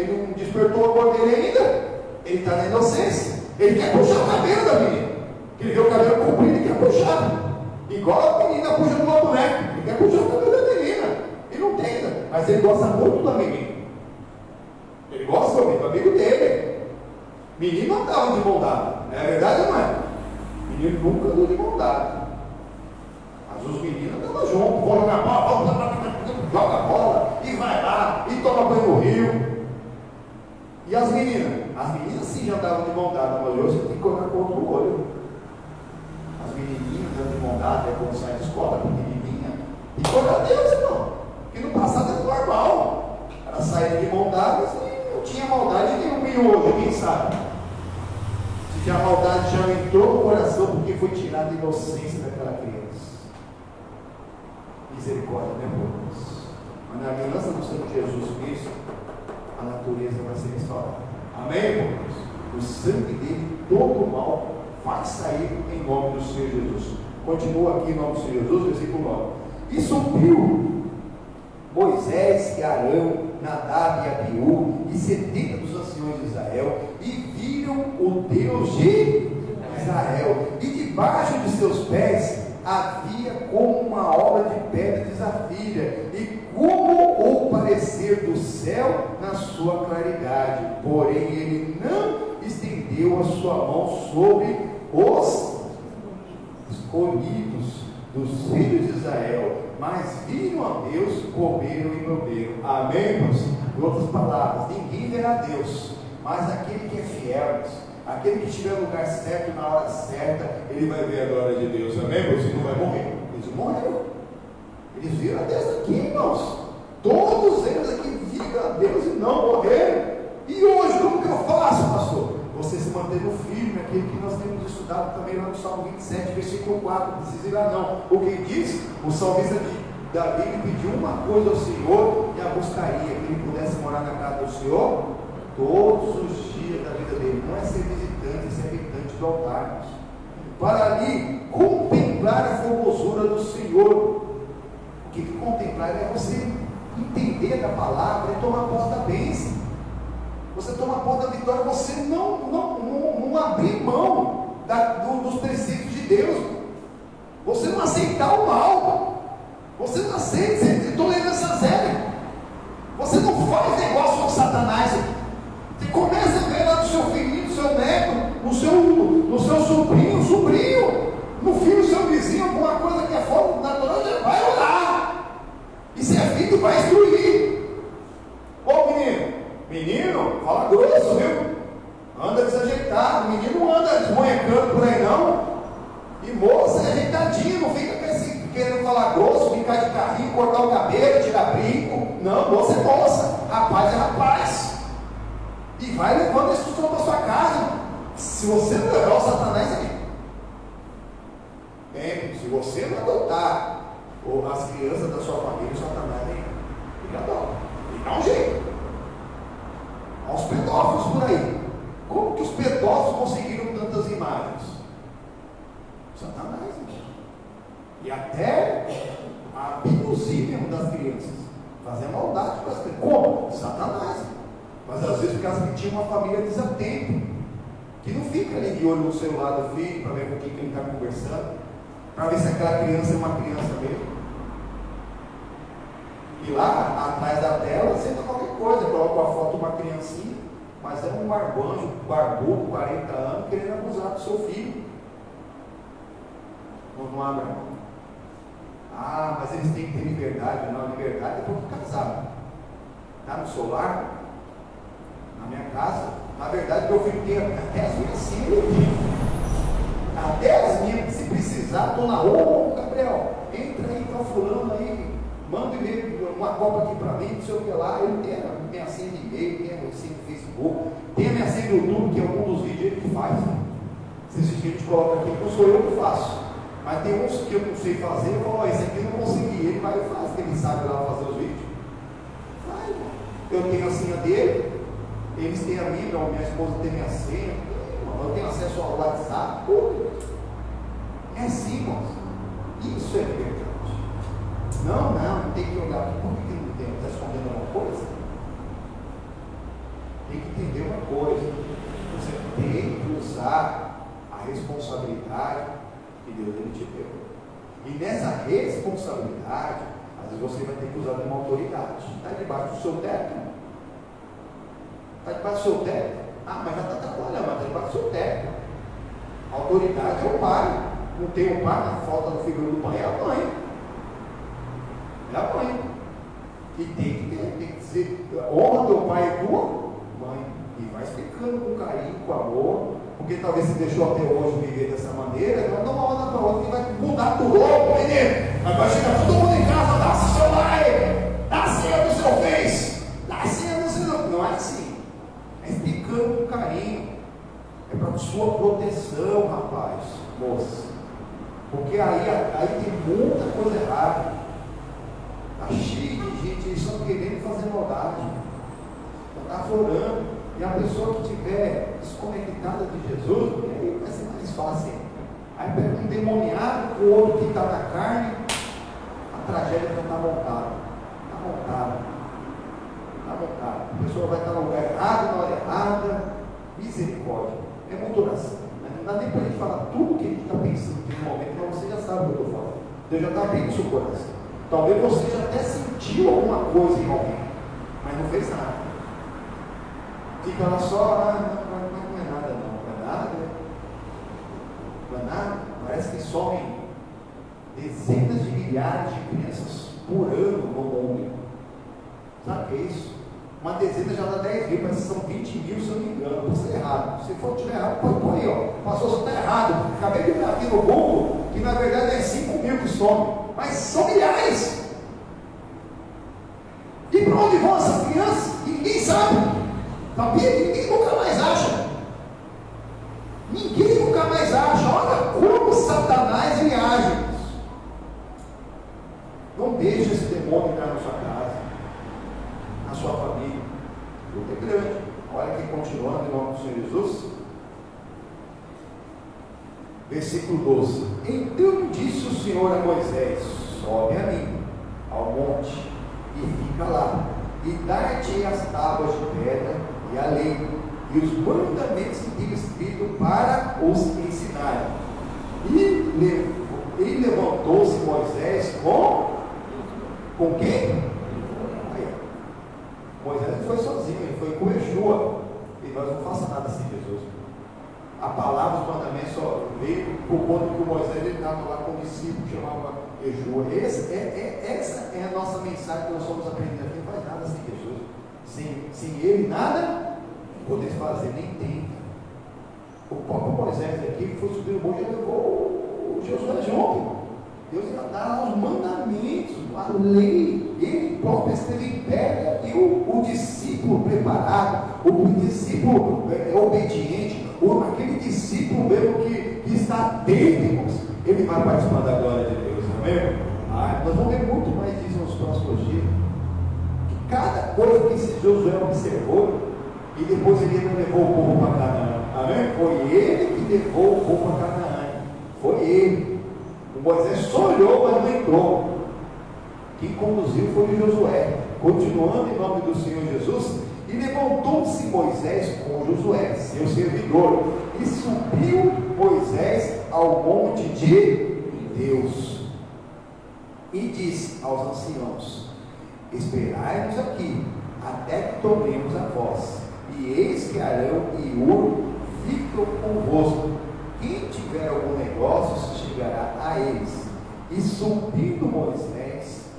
não despertou o amor dele ainda, ele está na inocência, ele quer puxar o cabelo da menina, ele vê o cabelo comprido e quer puxar, igual a menina puxa do meu boneco, ele quer puxar o cabelo da menina, ele não tem, mas ele gosta muito da menina. Ele gosta do amigo dele. Menino não estava de mão dada. É verdade ou não é? Menino nunca andou de mão dada. Mas os meninos estavam juntos. Vão jogar bola, joga bola, e vai lá, e toma banho no rio. E as meninas? As meninas sim já andavam de mão dada, mas hoje você tem que colocar contra o olho. As menininhas andam de mão dada, é quando sai de escola, pequenininha. E glória a Deus, irmão. Porque no passado era normal. Elas saíram de mão dada e não tinha maldade nenhuma. E hoje, quem sabe? Se a maldade já entrou no coração porque foi tirada a inocência daquela criança. Misericórdia, né, irmãos? Mas na aliança do Senhor Jesus Cristo, a natureza vai ser restaurada. Amém, irmãos? O sangue dele, todo o mal, vai sair em nome do Senhor Jesus. Continua aqui em nome do Senhor Jesus, versículo 9. E subiu Moisés e Arão, Nadab e Abiú, e 70 dos anciões de Israel, e viram o Deus de Israel, e debaixo de seus pés havia como uma obra de pedra de safira, e como o parecer do céu na sua claridade. Porém ele não estendeu a sua mão sobre os escolhidos dos filhos de Israel, mas viram a Deus, comeram e beberam. Amém, irmãos? Em outras palavras, ninguém verá a Deus, mas aquele que é fiel, aquele que estiver no lugar certo, na hora certa, ele vai ver a glória de Deus. Amém, irmãos? Ele não vai morrer. Eles morreram. Eles viram a Deus aqui, irmãos. Todos eles aqui viram a Deus e não morreram. E hoje, como que eu faço, pastor? Você se manteve firme, aquilo que nós temos estudado também lá no Salmo 27, versículo 4, não precisa ir lá não. O que diz? O salmista de Davi pediu uma coisa ao Senhor e a buscaria, que ele pudesse morar na casa do Senhor todos os dias da vida dele. Não é ser visitante, é ser habitante do altar, irmãos. Para ali contemplar a formosura do Senhor. O que contemplar é você entender da palavra e tomar posse da bênção. Você toma posse da vitória, você não abrir mão dos preceitos de Deus. Você não aceitar o mal. Você não aceita, você tolerância zero. Você não faz negócio com Satanás. Você começa a ver lá do seu filhinho, do seu neto, Não, moça é moça, rapaz é rapaz. E vai levando a instrução para sua casa. Se você não levar o Satanás aí, se você não adotar as crianças da sua família, o Satanás vem, ele adota, ele dá um jeito. Há os pedófilos por aí. Como que os pedófilos conseguiram tantas imagens? Satanás, irmão. E até abduzir mesmo das crianças, fazer maldade com as crianças. Como? Satanás. Mas às vezes, por causa que tinha uma família desatenta, que não fica ali de olho no celular do filho para ver com quem que ele está conversando, para ver se aquela criança é uma criança mesmo. E lá atrás da tela senta qualquer coisa, coloca a foto de uma criancinha, mas é um marmanjo, barbudo, 40 anos, querendo abusar do seu filho. Não abre a mão. Ah, mas eles têm que ter liberdade. Não, liberdade é porque casaram. Está no celular? Na minha casa? Na verdade, meu filho tem até as minhas senhas. Até as minhas, se precisar, estou na rua. Ô, Gabriel, entra aí, tá fulano aí, manda uma copa aqui para mim, não sei o que lá. Ele tem a minha senha de e-mail, tem a minha senha de Facebook, tem a minha senha do YouTube, que é um dos vídeos ele que faz. Se esse vídeo coloca aqui, não sou eu que faço. Mas tem uns que eu não sei fazer, eu falo, esse aqui eu não consegui, ele vai e faz, porque ele sabe lá fazer os vídeos. Vai, irmão. Eu tenho a senha dele, eles têm a minha esposa tem a minha senha, eu tenho acesso ao WhatsApp, tudo. É assim, irmãos. Isso é liberdade. Não tem que olhar aqui, por que não tem? Está escondendo alguma coisa? Tem que entender uma coisa, você tem que usar a responsabilidade que Deus ele te deu. E nessa responsabilidade, às vezes você vai ter que usar de uma autoridade. Está debaixo do seu teto. Está debaixo do seu teto. Ah, mas já está trabalhando, mas está debaixo do seu teto. A autoridade é o pai. Não tem o pai, na falta do figura do pai é a mãe. É a mãe. E tem que dizer, honra teu pai e tua mãe. E vai explicando com carinho, com amor. Porque talvez você deixou até hoje viver dessa maneira, não dá uma hora para outra que vai mudar tudo. Ô, menino, mas vai chegar todo mundo em casa, dá seu celular aí, dá a senha do seu Face, dá a senha do seu. Não é assim. É explicando com carinho. É para sua proteção, rapaz, moça. Porque aí tem muita coisa errada. Está cheio de gente, eles estão querendo fazer maldade. Está aflorando. E a pessoa que estiver desconectada de Jesus, aí vai ser mais fácil. Aí pega um demoniado, o outro que está na carne, a tragédia já está montada. Está montada. Está montada. A pessoa vai estar no lugar errado, na hora errada. Misericórdia. É muita oração. Não dá nem para a gente falar tudo que a gente está pensando aqui no momento, mas você já sabe o que eu estou falando. Deus já está bem no seu coração. Talvez você já até sentiu alguma coisa em alguém, mas não fez nada. Fica lá só, não é nada não, não é nada, não é nada. Parece que somem dezenas de milhares de crianças por ano no mundo. Sabe o que é isso? Uma dezena já dá 10 mil, mas são 20 mil se eu não me engano. Pode ser errado. Se for tiver errado, põe aí, ó. Pastor, você está errado. Acabei de ver aqui no Google que na verdade é 5 mil que somem, mas são milhares. E para onde vão essas crianças? Ninguém sabe. Sabia que ninguém nunca mais acha. Ninguém nunca mais acha. Olha como Satanás ele age. Não deixe esse demônio entrar na sua casa, na sua família. O luta é grande. Olha que continuando em nome do Senhor Jesus. Versículo 12. Então disse o Senhor a Moisés: sobe a mim ao monte e fica lá, e dar-te as tábuas de pedra e a lei, e os mandamentos que tenho escrito para os ensinarem. E levantou-se Moisés com quem? Aí, Moisés não foi sozinho, ele foi com Yeshua. E nós não façamos nada sem Jesus. A palavra, os mandamentos só veio por conta que o Moisés ele estava lá com o discípulo que chamava Yeshua. Essa é a nossa mensagem que nós somos aprendendo. Não faz nada sem Jesus. Sem ele nada poder fazer, nem tenta. O próprio Moisés aqui foi subir o monte e levou o Josué junto. Deus ia dar os mandamentos, a lei. Ele próprio esteve em pé, e o discípulo preparado, o discípulo obediente, aquele discípulo mesmo que está atento, irmãos, ele vai participar da glória de Deus, amém? Nós vamos ver muito mais disso nos próximos dias. Cada coisa que esse Josué observou, e depois ele não levou o povo para Canaã, amém? Foi ele que levou o povo para Canaã, foi ele. O Moisés só olhou, mas não entrou. Quem conduziu foi o Josué. Continuando em nome do Senhor Jesus, e levantou-se Moisés com Josué, seu servidor, e subiu Moisés ao monte de Deus, e disse aos anciãos: esperai-nos aqui, até que tomemos a voz, e eis que Arão e Hur ficam convosco. Quem tiver algum negócio se chegará a eles. E subindo Moisés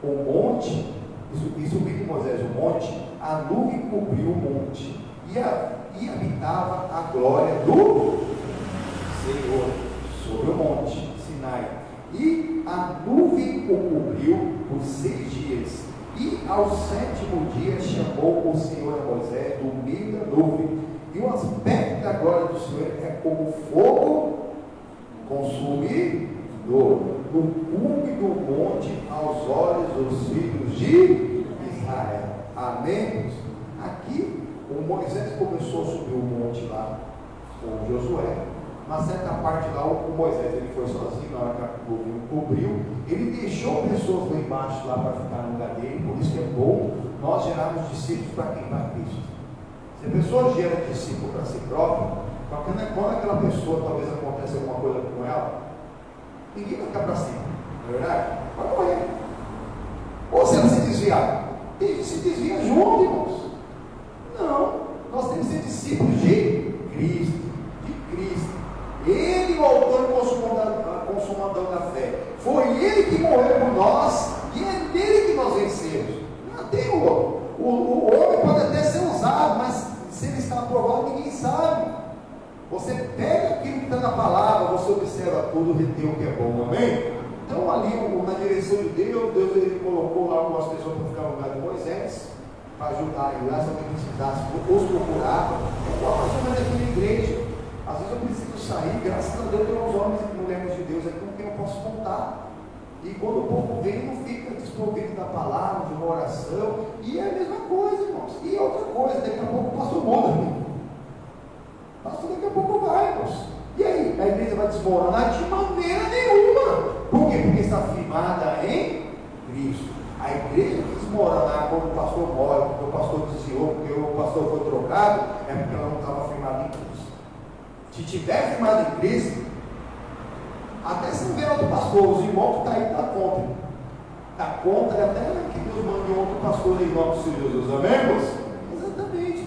o monte, a nuvem cobriu o monte, e habitava a glória do Senhor sobre o monte Sinai. E a nuvem o cobriu por 6 dias. E ao 7º dia chamou o Senhor a Moisés do meio da nuvem. E o aspecto da glória do Senhor é como fogo consumidor no cume do monte aos olhos dos filhos de Israel. Amém? Aqui o Moisés começou a subir o monte lá com Josué. Uma certa parte lá, o Moisés ele foi sozinho, na hora que a nuvem cobriu, ele deixou pessoas lá embaixo lá para ficar no lugar dele. Por isso que é bom nós gerarmos discípulos para quem? Para Cristo. Se a pessoa gera discípulo para si própria, quando aquela pessoa talvez aconteça alguma coisa com ela, ninguém vai ficar para cima, não é verdade? Vai morrer. Ou se ela se desviar, tem que se desvia junto, irmãos. Não, nós temos que ser discípulos de Cristo. Ele, o autor e consumador da fé, foi ele que morreu por nós, e é nele que nós vencemos. Não tem o homem pode até ser usado, mas se ele está aprovado, ninguém sabe. Você pega aquilo que está na palavra, você observa tudo, retém o que é bom, amém? Então ali na direção de Deus ele colocou lá algumas pessoas para ficar no lugar de Moisés, para ajudar ele lá, se alguém precisasse, os procurava. É igual mais ou menos aqui na igreja. Às vezes eu preciso sair, graças a Deus tem uns homens e mulheres de Deus aqui com quem eu posso contar. E quando o povo vem, não fica desprovido da palavra, de uma oração. E é a mesma coisa, irmãos. E outra coisa, daqui a pouco o pastor muda. Pastor daqui a pouco vai, irmãos. E aí? A igreja vai desmoronar? De maneira nenhuma. Por quê? Porque está firmada em Cristo. A igreja que desmoronar quando o pastor morre, porque o pastor desviou, porque o pastor foi trocado, é porque ela não estava firmada em Cristo. Se tiver firmado em Cristo, até se não vier outro pastor, os irmãos que estão aí estão contra. Está contra até que Deus mande outro pastor em nome do Senhor Jesus. Amém, irmãos? Exatamente.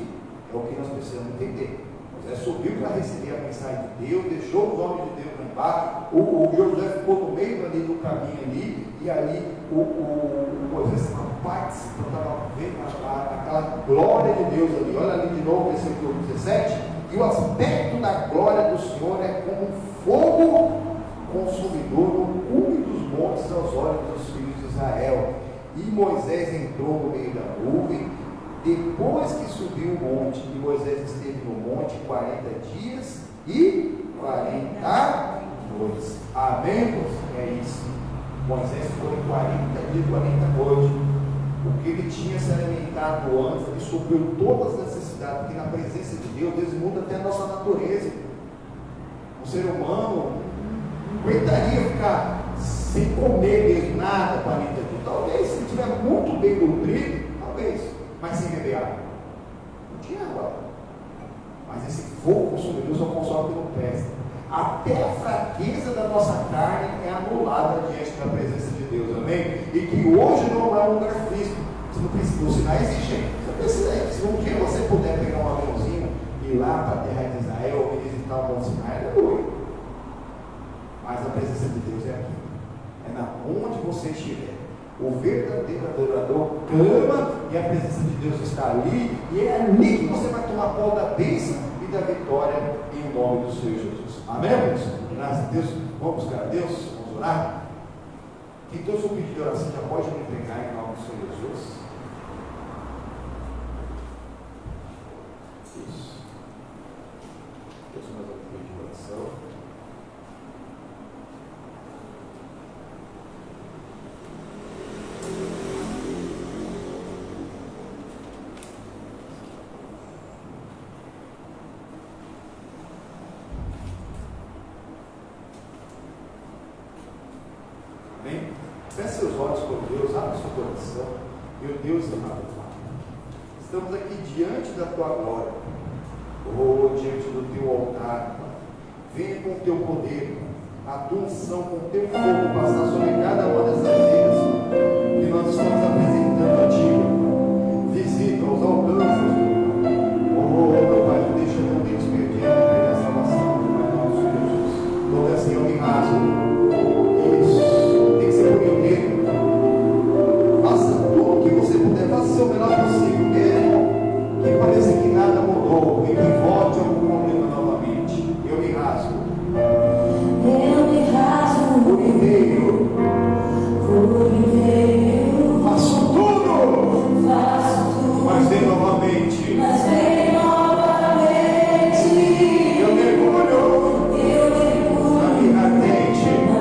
É o que nós precisamos entender. Moisés subiu para receber a mensagem de Deus, deixou os homens de Deus lá embaixo. O Josué ficou no meio ali do caminho ali, e ali o Moisés estava participando, estava vendo aquela glória de Deus ali. Olha ali de novo, versículo 17. E o aspecto da glória do Senhor é como um fogo consumidor no cume dos montes aos olhos dos filhos de Israel. E Moisés entrou no meio da nuvem, depois que subiu o monte, e Moisés esteve no monte 40 dias e 40 noites. Amém? É isso. Moisés foi 40 dias e 40 noites. O que ele tinha se alimentado antes, ele supriu todas as necessidades, porque na presença de Deus, Deus muda até a nossa natureza. O ser humano não aguentaria ficar sem comer mesmo nada 40 dias. Talvez, se ele estiver muito bem nutrido, talvez, mas sem beber água. Não tinha água. Mas esse fogo consumidor só consome pelo presta. Até a fraqueza da nossa carne é anulada diante da presença de Deus, amém? E que hoje não é um lugar físico. Você não precisa, os sinais existem. Você precisa, se um dia você puder pegar um aviãozinho e ir lá para a terra de Israel e visitar o Monte Sinai, aleluia. Mas a presença de Deus é aqui. É na onde você estiver. O verdadeiro adorador clama e a presença de Deus está ali, e é ali que você vai tomar pó da bênção e da vitória em nome do Senhor Jesus. Amém, irmãos? Graças a Deus. Vamos buscar a Deus, vamos orar. Então, seu pedido de oração já pode me entregar em nome do Senhor Jesus? Isso. Deus, mais um pedido de oração. Amém? Feche seus olhos com Deus, abre seu coração. Meu Deus amado, estamos aqui diante da tua glória, diante do teu altar. Venha com o teu poder, a tua unção, com o teu fogo passar sobre cada uma dessas vidas que nós estamos apresentando a ti. Visita-os, alcança-os. Meu Pai, não deixa não Deus perder a salvação, Pai, em nome de Jesus. Toda essa eu me rasgo. Faça tudo o que você puder, faça o seu melhor possível, que pareça que nada mudou e que volte ao problema novamente. Eu me rasgo por inteiro, faço tudo, mas vem novamente. Eu mergulho na minha ardente.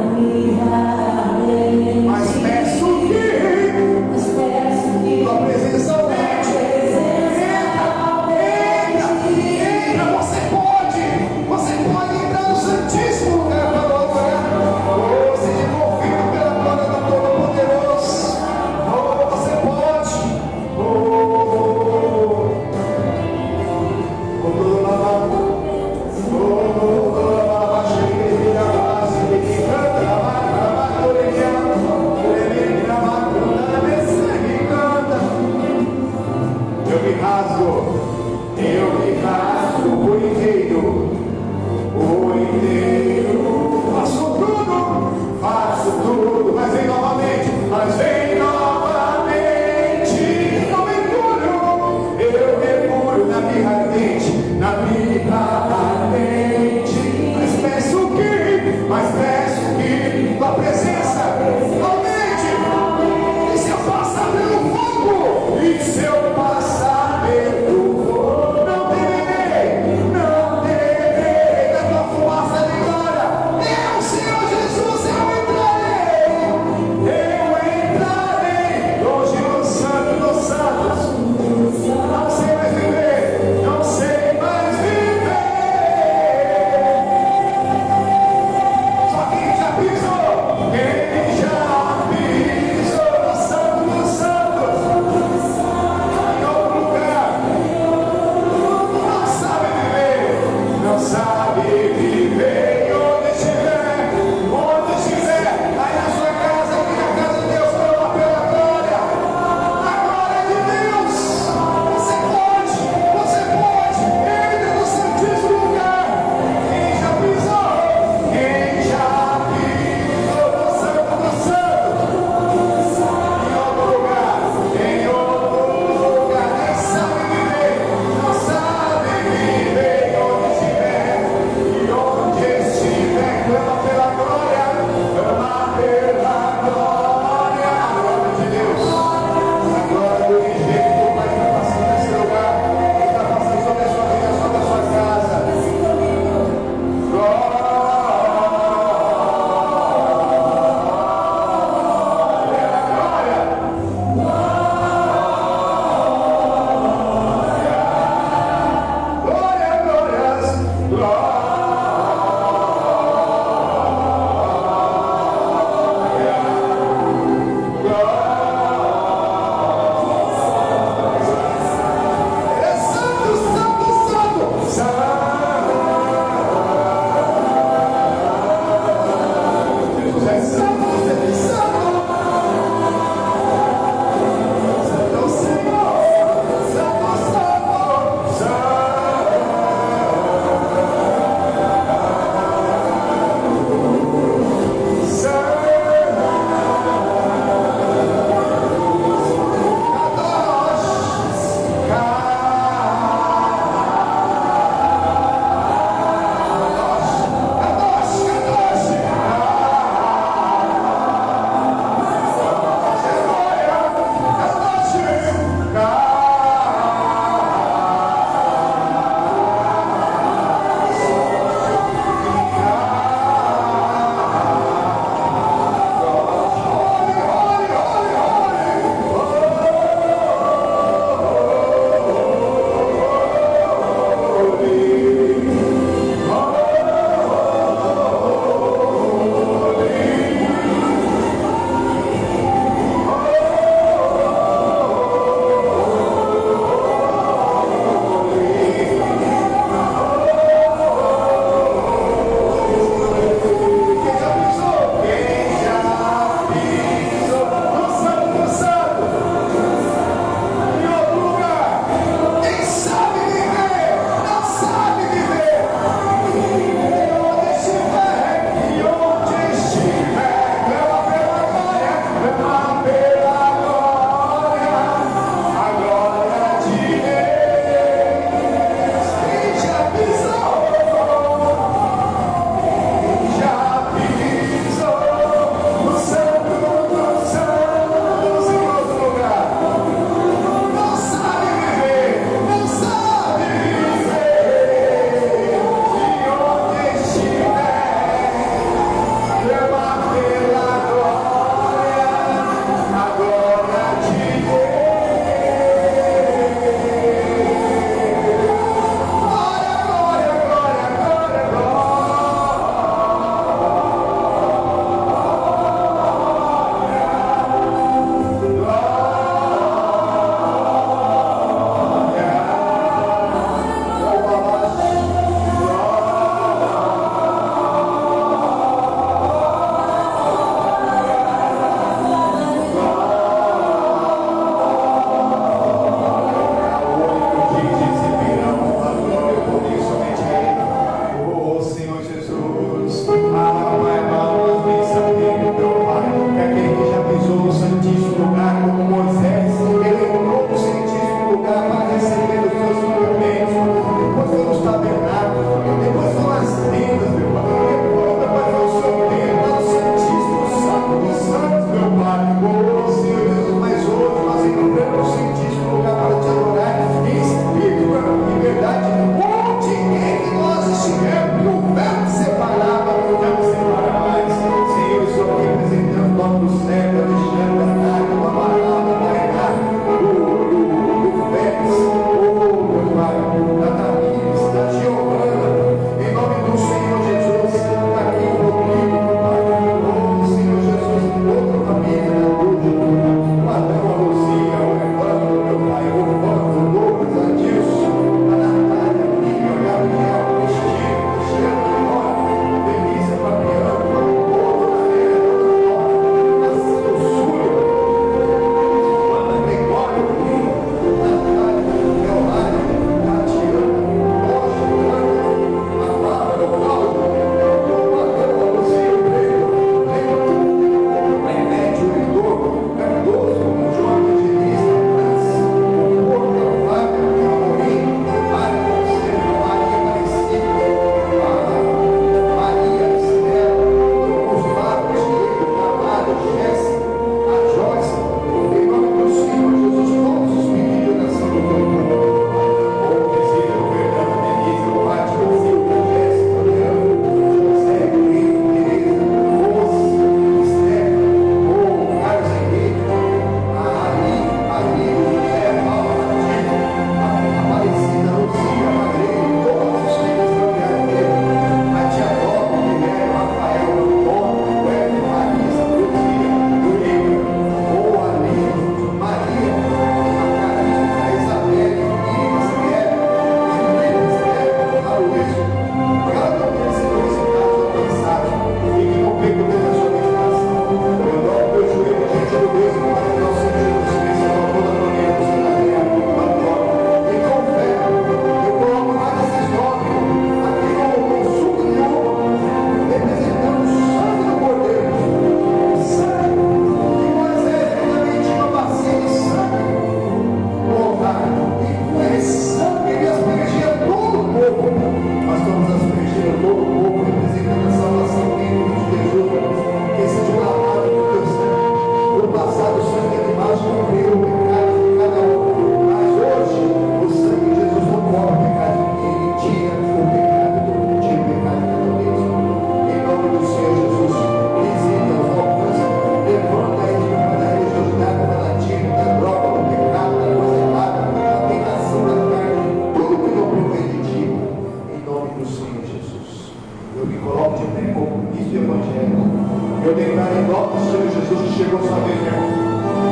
Eu declaro em nome do Senhor Jesus que chegou sua vez, meu irmão.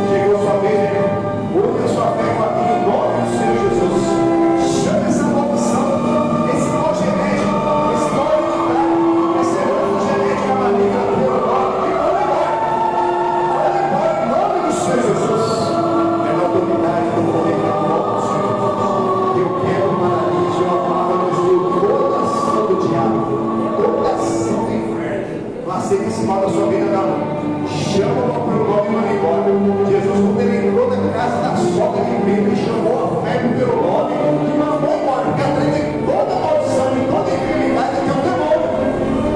Chegou sua vez, meu irmão. Une a sua fé com a minha em nome do Senhor Jesus. Chame essa maldição, esse mal genético, esse mal hereditário, essa herança genética maligna pelo nome. E manda embora. Manda embora em nome do Senhor Jesus. É na autoridade do poder do nome do Senhor Jesus. Eu quero paralisia, eu apago no jogo toda ação do diabo, toda ação do inferno. Não aceita esse mal da sua vida, não. Chama-o pelo nome e manda embora. Jesus, quando ele entrou na casa da sogra de Pedro, ele chamou a febre pelo nome e mandou embora, porque atrás de toda maldição e toda enfermidade tem um demônio.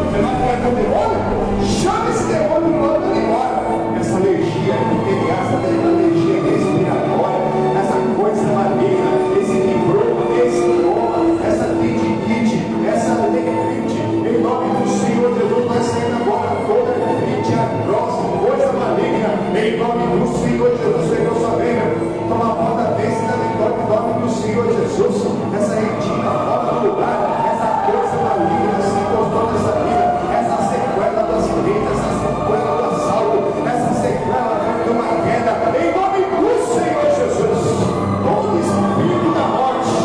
Você vai ficar com o demônio? Chama esse demônio e manda ele embora. Essa alergia essa alergia respiratória, essa coisa maligna, esse fibroma, esse mioma, essa tendinite, essa lectite, em nome do Senhor Jesus, vai sair agora toda lectite, artrose, coisa maligna, em nome do Senhor Jesus, Senhor, sua vida, toma conta desse da vitória, em nome do Senhor Jesus, essa retina fora do lugar, essa coisa maligna se encostou nessa vida, essa sequela do acidente, essa sequela do assalto, essa sequela de uma queda, em nome do Senhor Jesus, todo espírito da morte,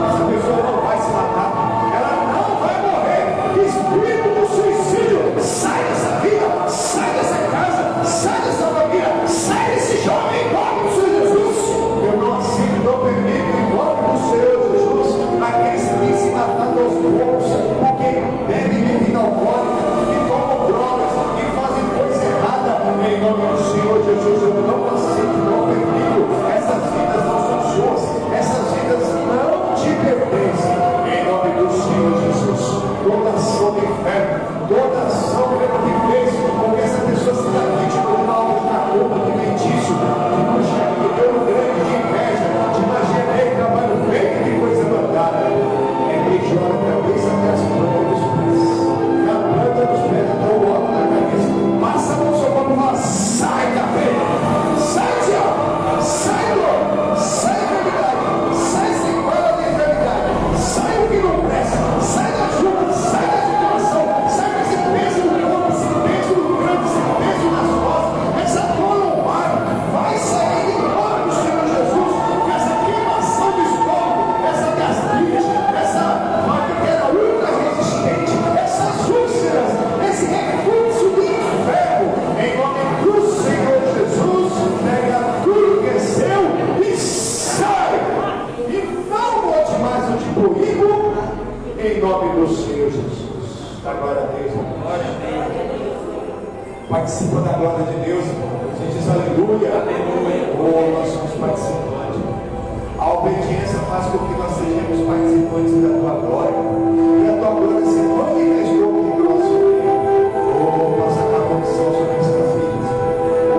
essa pessoa não vai se matar, ela não vai morrer, espírito do suicídio, sai dessa vida, sai dessa casa, sai dessa família, sai desse jovem, em nome do Senhor Jesus. Eu não aceito, não permito, em nome do Senhor Jesus, aqueles que têm se matado aos poucos, porque bebem bebida alcoólica, que tomam drogas, que fazem coisa errada, em nome do Senhor Jesus, eu não aceito, não permito. Essas vidas não são suas, essas vidas não te pertencem, em nome do Senhor Jesus. Toda ação do inferno, toda ação que fez com que essa pessoa se dá vítima de mal, de macumba, de feitiço, de bruxaria, de pelo grande, de inveja, de magia negra, trabalho feito, de coisa mandada. É beijou a cabeça até as plantas dos pés. Da planta dos pés até o alto da cabeça. Passa a mão sobre o corpo e fala: sai da frente, sai, diabo, sai, Lord, sai da enfermidade, sai sequela da enfermidade, sai o que não presta, sai da chuva, sai da situação, sai com esse peso no corpo, esse peso no canto, esse peso nas costas, essa dor no mar, vai sair em nome do Senhor Jesus, que essa queimação do estômago, essa gastrite, essa bactéria ultra resistente, essas úlceras, esse refluxo do inferno, em nome do Senhor Jesus, pega tudo que é seu e sai, e não bote mais o de comigo, em nome do Senhor Jesus. Glória a Deus, participa da glória de Deus, a gente diz aleluia, oh, nós somos participantes. A obediência faz com que nós sejamos participantes da tua glória, e a tua glória se manifestou aqui no nosso meio. Oh, nossa condição sobre essas vidas. Oh,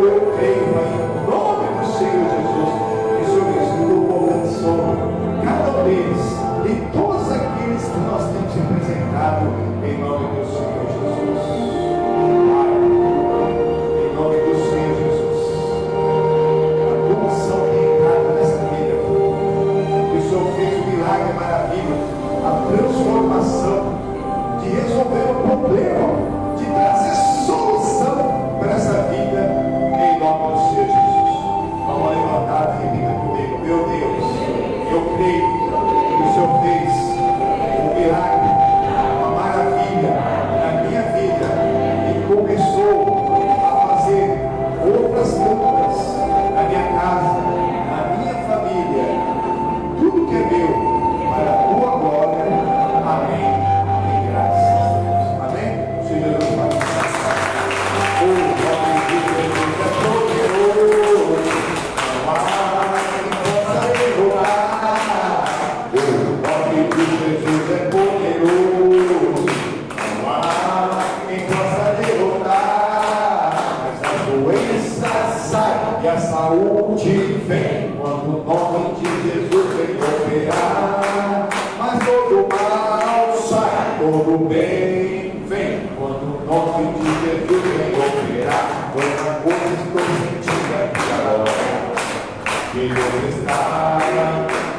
eu creio, Pai, em nome do Senhor Jesus, que o Senhor visitou o povo sobre cada um deles e todos aqueles que nós temos representado, em nome do Senhor Jesus. Pai, em nome do Senhor Jesus, a condição que entrada nessa vida, que o Senhor fez um milagre, maravilha, a transformação, de resolver o problema, de trazer solução para essa vida, em nome do Senhor Jesus. Vamos levantar e repita comigo: meu Deus, eu creio que o Senhor fez um milagre, uma maravilha na minha vida, e começou a fazer outras tantas na minha casa, na minha família, tudo que é meu, para a tua glória. Amém. E graças a Deus. Amém? Seja Deus Pai. O nome de Jesus é poderoso, não há quem possa derrubar. O nome de Jesus é poderoso, não há quem possa derrotar. Mas a doença sai e a saúde vem quando o nome de Jesus vem operar. Mas todo mal sai, todo bem vem quando o nome de Jesus vem operar. Outra coisa estou sentindo aqui agora, que Deus está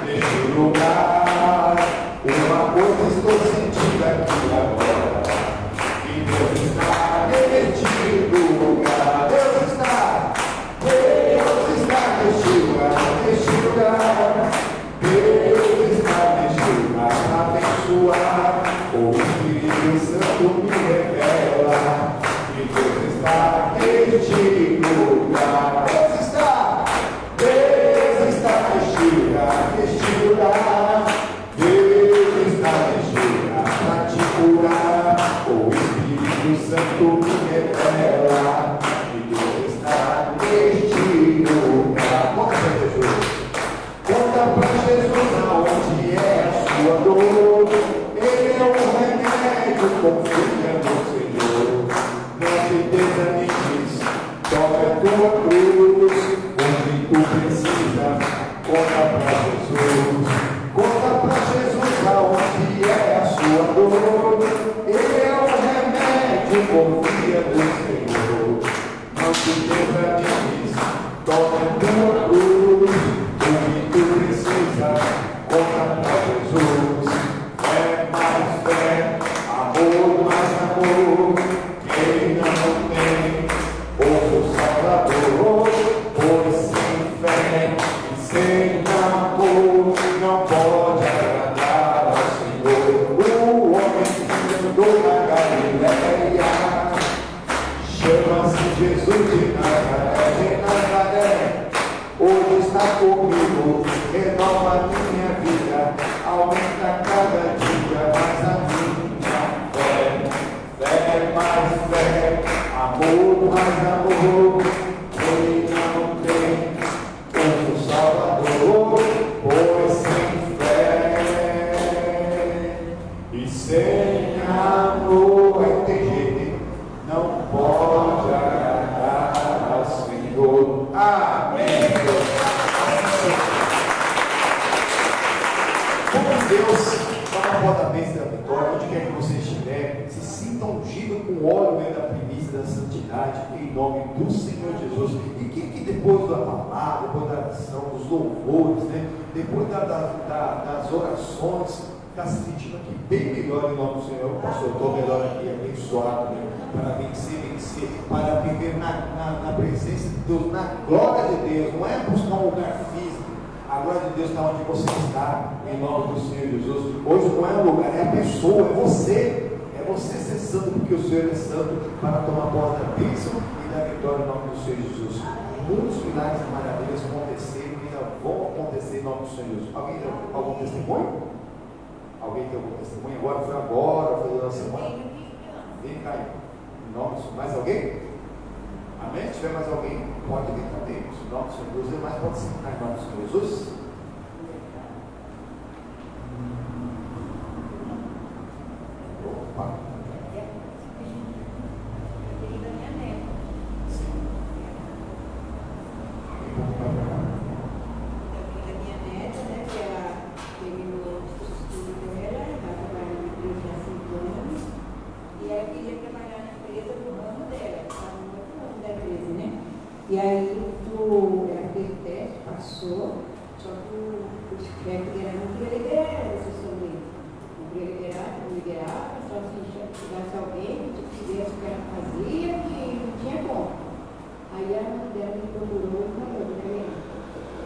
neste lugar. Uma coisa estou sentindo aqui agora, que Deus está neste Santo me revela que Deus está neste lugar. Conta para Jesus. Conta para Jesus aonde é a sua dor. Ele é o remédio, confia no Senhor. Não te desanimes, toma a tua cruz. Onde tu precisa, conta para Jesus. Conta para Jesus aonde é a sua dor. Ele é o remédio, confia no Senhor. Não te desanimes, toma a tua cruz. Onde tu precisa, conta para Jesus. Fé mais fé, amor mais amor. Quem não tem, ouve o Salvador. Pois sem fé e sem amor não pode agradar ao Senhor. O homem que andou na Galileia chama-se Jesus de Nazaré. Hoje está comigo, renova minha vida, aumenta cada dia mais a minha fé. Fé mais fé, amor mais amor. Quem não tem outro Salvador, pois sem fé e sem amor vai ter jeito, não pode agradar ao Senhor. Amém. Como Deus dá uma porta bênção da vitória, onde quer que você estiver, se sinta ungido com o óleo da primícia da santidade, em nome do Senhor Jesus. E que depois da palavra, depois da oração, dos louvores, depois das orações, está se sentindo aqui bem melhor em nome do Senhor. Pastor, estou melhor aqui, abençoado, para vencer, para viver na presença de Deus, na glória de Deus. Não é buscar um lugar físico. A glória de Deus está onde você está, em nome do Senhor Jesus. Hoje não é um lugar, é a pessoa, é você. É você ser santo, porque o Senhor é santo, para tomar posse da bênção e da vitória em nome do Senhor Jesus. Muitos milagres e maravilhas aconteceram e ainda vão acontecer em nome do Senhor Jesus. Alguém tem algum testemunho? Alguém tem algum testemunho? Agora, foi na semana. Vem cá aí. Em nome do Senhor. Mais alguém? Amém? Se tiver mais alguém, pode vir também. Em nome do Senhor Jesus, mas pode sentar em nome do Senhor Jesus. Opa. E aí ela fez o teste, passou, só que o chefe dela não queria liberar essa sobre ele. Não queria liberar, só se tivesse alguém que fizesse o que ela fazia, que não tinha como. Aí a mãe dela me procurou e falou, Helena,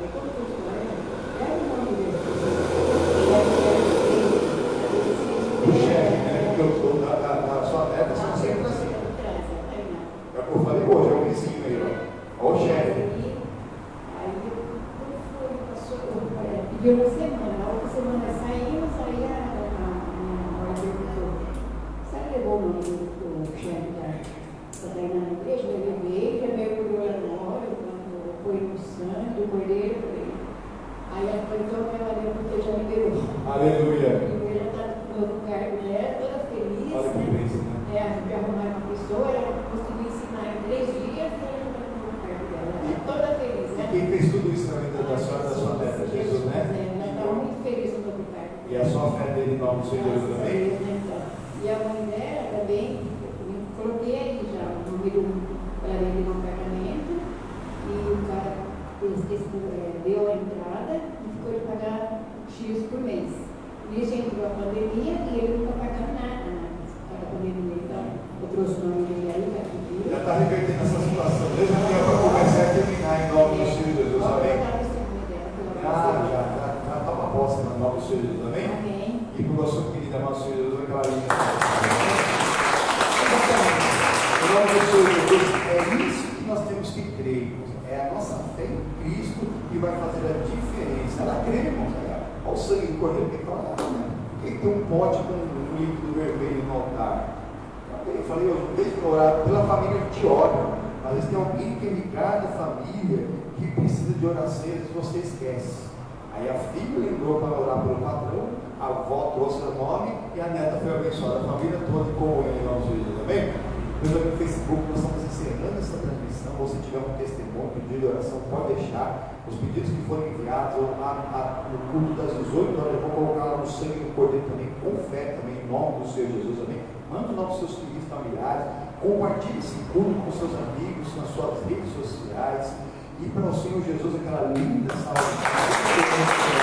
é como que isso é o nome dele. O chefe, porque eu sou da sua neta, são sempre assim. É o que eu falei hoje, é o vizinho aí, ó. Ó o chefe. Aí passou, pediu uma semana, a outra semana saímos, aí a hora perguntou, você levou o nome do chefe da Tainá na igreja? Eu levei, já mergulhou ela na hora, foi no sangue, do cordeiro, aí ela falou, então ela leu porque já liberou. Aleluia. E ela está no cargo dela, toda feliz, Olha que bênção, né? A gente arrumaram uma pessoa, ela conseguiu ensinar em 3 dias, toda feliz, né? Quem fez tudo isso na vida da sua neta, Jesus, né? Ela estava muito feliz no meu pai. E a sua fé dele em nome do Senhor Jesus também? E a mãe dela também, eu coloquei aí já o número para ele no apartamento, e o cara deu a entrada e ficou de pagar X por mês. Nisso entrou a pandemia e ele não está pagando nada na pandemia. Então, eu trouxe o nome dele aí, já pediu. Já está revertendo essa situação. Deus não quer para começar a terminar em nome do Senhor Jesus, amém? Já toma posse em nome do Senhor Jesus, amém? Amém. E por nosso querido amado Senhor Jesus, aquela linha. Em nome do Senhor Jesus, é isso que nós temos que crer. É a nossa fé em Cristo que vai fazer a diferença. Ela crê, irmãos. Olha o sangue do cordeiro que fala, né? Quem tem um pote com um líquido vermelho no altar? Eu falei, eu vejo que orar pela família a gente ora. Às vezes tem alguém que é ligado à família que precisa de oração e você esquece. Aí a filha lembrou para orar pelo patrão, a avó trouxe o nome e a neta foi abençoada. A família toda ficou em nome de Jesus, amém? Meus amigos no Facebook, nós estamos encerrando essa transmissão. Se tiver um testemunho, pedido de oração, pode deixar. Os pedidos que foram enviados no culto das 18 horas, eu vou colocar lá no sangue do Cordeiro também, com fé também, em nome do Senhor Jesus, amém? Manda o nome dos seus filhos familiares, compartilhe esse culto com seus amigos, nas suas redes sociais, e para o Senhor Jesus aquela linda salvação.